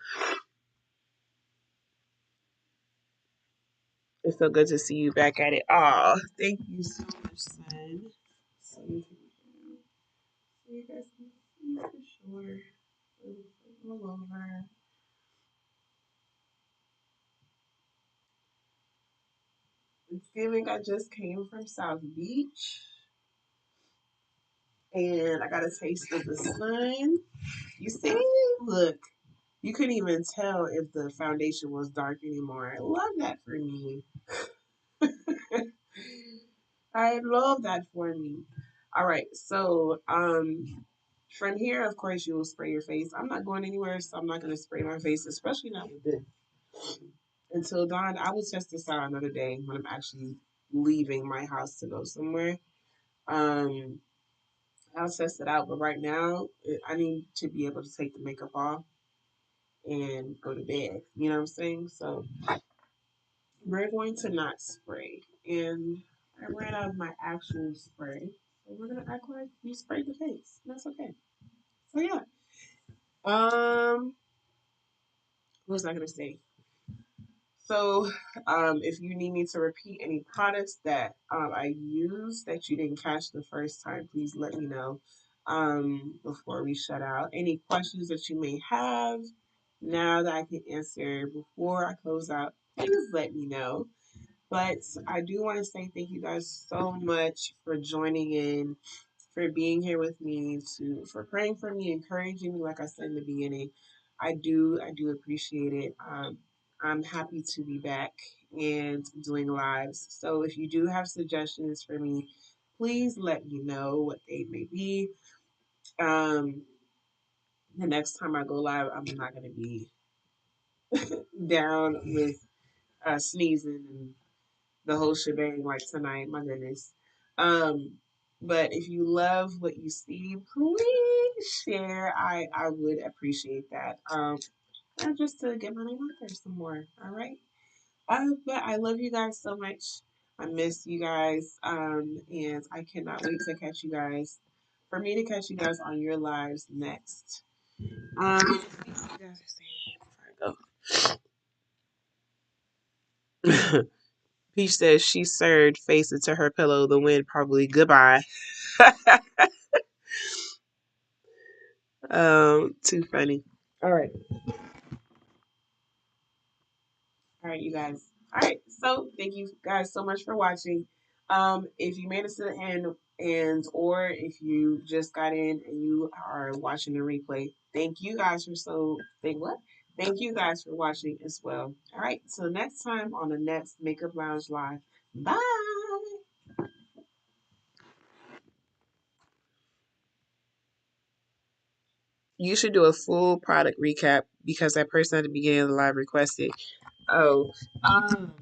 It's so good to see you back at it. Aw, thank you so much, son. So you guys can see for sure. All over. Thanksgiving, I just came from South Beach and I got a taste of the sun. You see? Look, you couldn't even tell if the foundation was dark anymore. I love that for me. I love that for me. All right, so from here, of course, you will spray your face. I'm not going anywhere, so I'm not going to spray my face, especially not with this. Until dawn, I will test this out another day when I'm actually leaving my house to go somewhere. Um, I'll test it out, but right now, I need to be able to take the makeup off and go to bed. You know what I'm saying? So we're going to not spray. And I ran out of my actual spray. So we're gonna act like we sprayed the face. That's okay. So yeah. What was I gonna say? So if you need me to repeat any products that I used that you didn't catch the first time, please let me know before we shut out. Any questions that you may have now that I can answer before I close out, please let me know. But I do want to say thank you guys so much for joining in, for being here with me, for praying for me, encouraging me. Like I said in the beginning, I do appreciate it. I'm happy to be back and doing lives. So if you do have suggestions for me, please let me know what they may be. Um, the next time I go live, I'm not going to be down with sneezing and the whole shebang like tonight. My goodness. Um, but if you love what you see, please share. I would appreciate that. And just to get my name out there some more. All right. But I love you guys so much. I miss you guys. And I cannot wait to catch you guys. For me to catch you guys on your lives next. You guys are saying before I go. Peach says she served face into her pillow. The wind probably goodbye. Too funny. All right. All right, you guys. All right. So thank you guys so much for watching. If you made it to the end or if you just got in and you are watching the replay, thank you guys for thank what? Thank you guys for watching as well. All right. So next time on the next Makeup Lounge Live. Bye. You should do a full product recap because that person at the beginning of the live requested. Oh, um,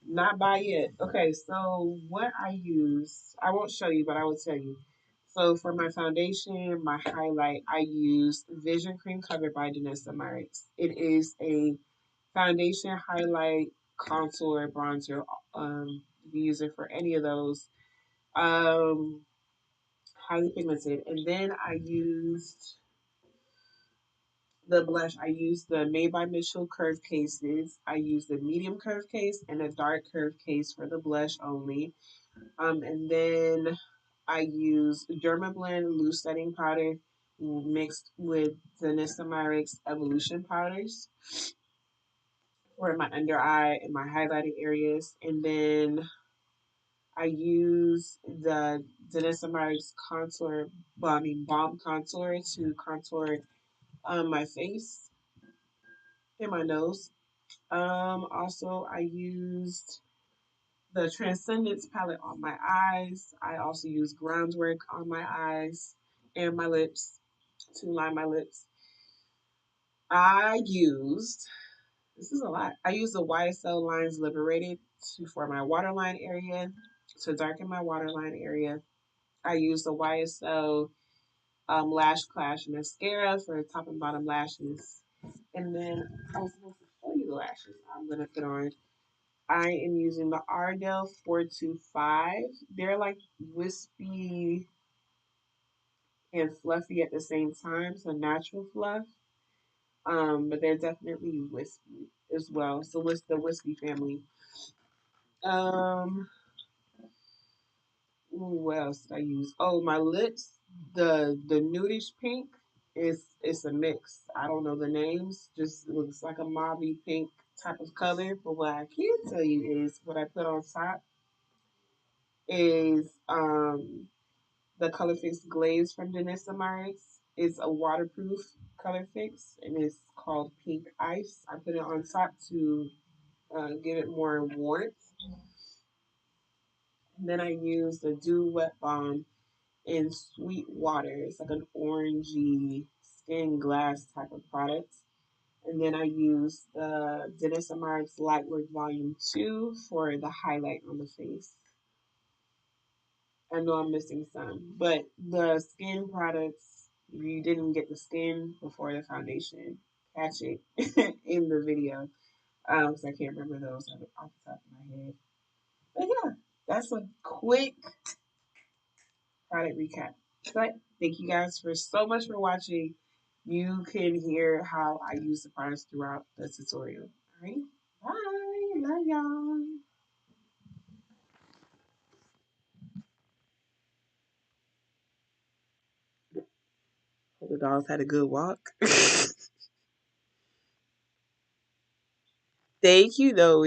not by yet. Okay, so what I use, I won't show you, but I will tell you. So for my foundation, my highlight, I use Vision Cream Cover by Danessa Myricks. It is a foundation, highlight, contour, bronzer. You can use it for any of those. Um, Highly pigmented. And then I used the blush. I used the Made by Mitchell curve cases. I used the medium curve case and a dark curve case for the blush only. And then I used Dermablend loose setting powder mixed with the Nissamyrix Evolution powders for my under eye and my highlighting areas. And then I use the Nissamyrix contour, balm contour to contour my face and my nose. Also, I used the Transcendence palette on my eyes. I also use Groundwork on my eyes and my lips to line my lips. I used, this is a lot. I used the YSL Lines Liberated for my waterline area to darken my waterline area. I used the YSL Lash Clash Mascara for top and bottom lashes. And then I was supposed to show you the lashes I'm going to put on. I am using the Ardell 425. They're like wispy and fluffy at the same time, so natural fluff. But they're definitely wispy as well. So what's the wispy family? Um, what else did I use? Oh, my lips. The nudish pink is it's a mix. I don't know the names. Just looks like a mauvey pink type of color. But what I can tell you is what I put on top is the Color Fix Glaze from Danessa Myricks. It's a waterproof color fix and it's called Pink Ice. I put it on top to give it more warmth. And then I use the Dew Wet Balm in Sweet Water. It's like an orangey skin glass type of product. And then I use the Danessa Myricks Lightwork Volume 2 for the highlight on the face. I know I'm missing some, but the skin products, if you didn't get the skin before the foundation, catch it in the video. Because I can't remember those off the top of my head. But yeah, that's a quick product recap. But thank you guys for so much for watching. You can hear how I use the products throughout the tutorial. All right, bye. Love y'all. Hope the dogs had a good walk. Thank you, Noe.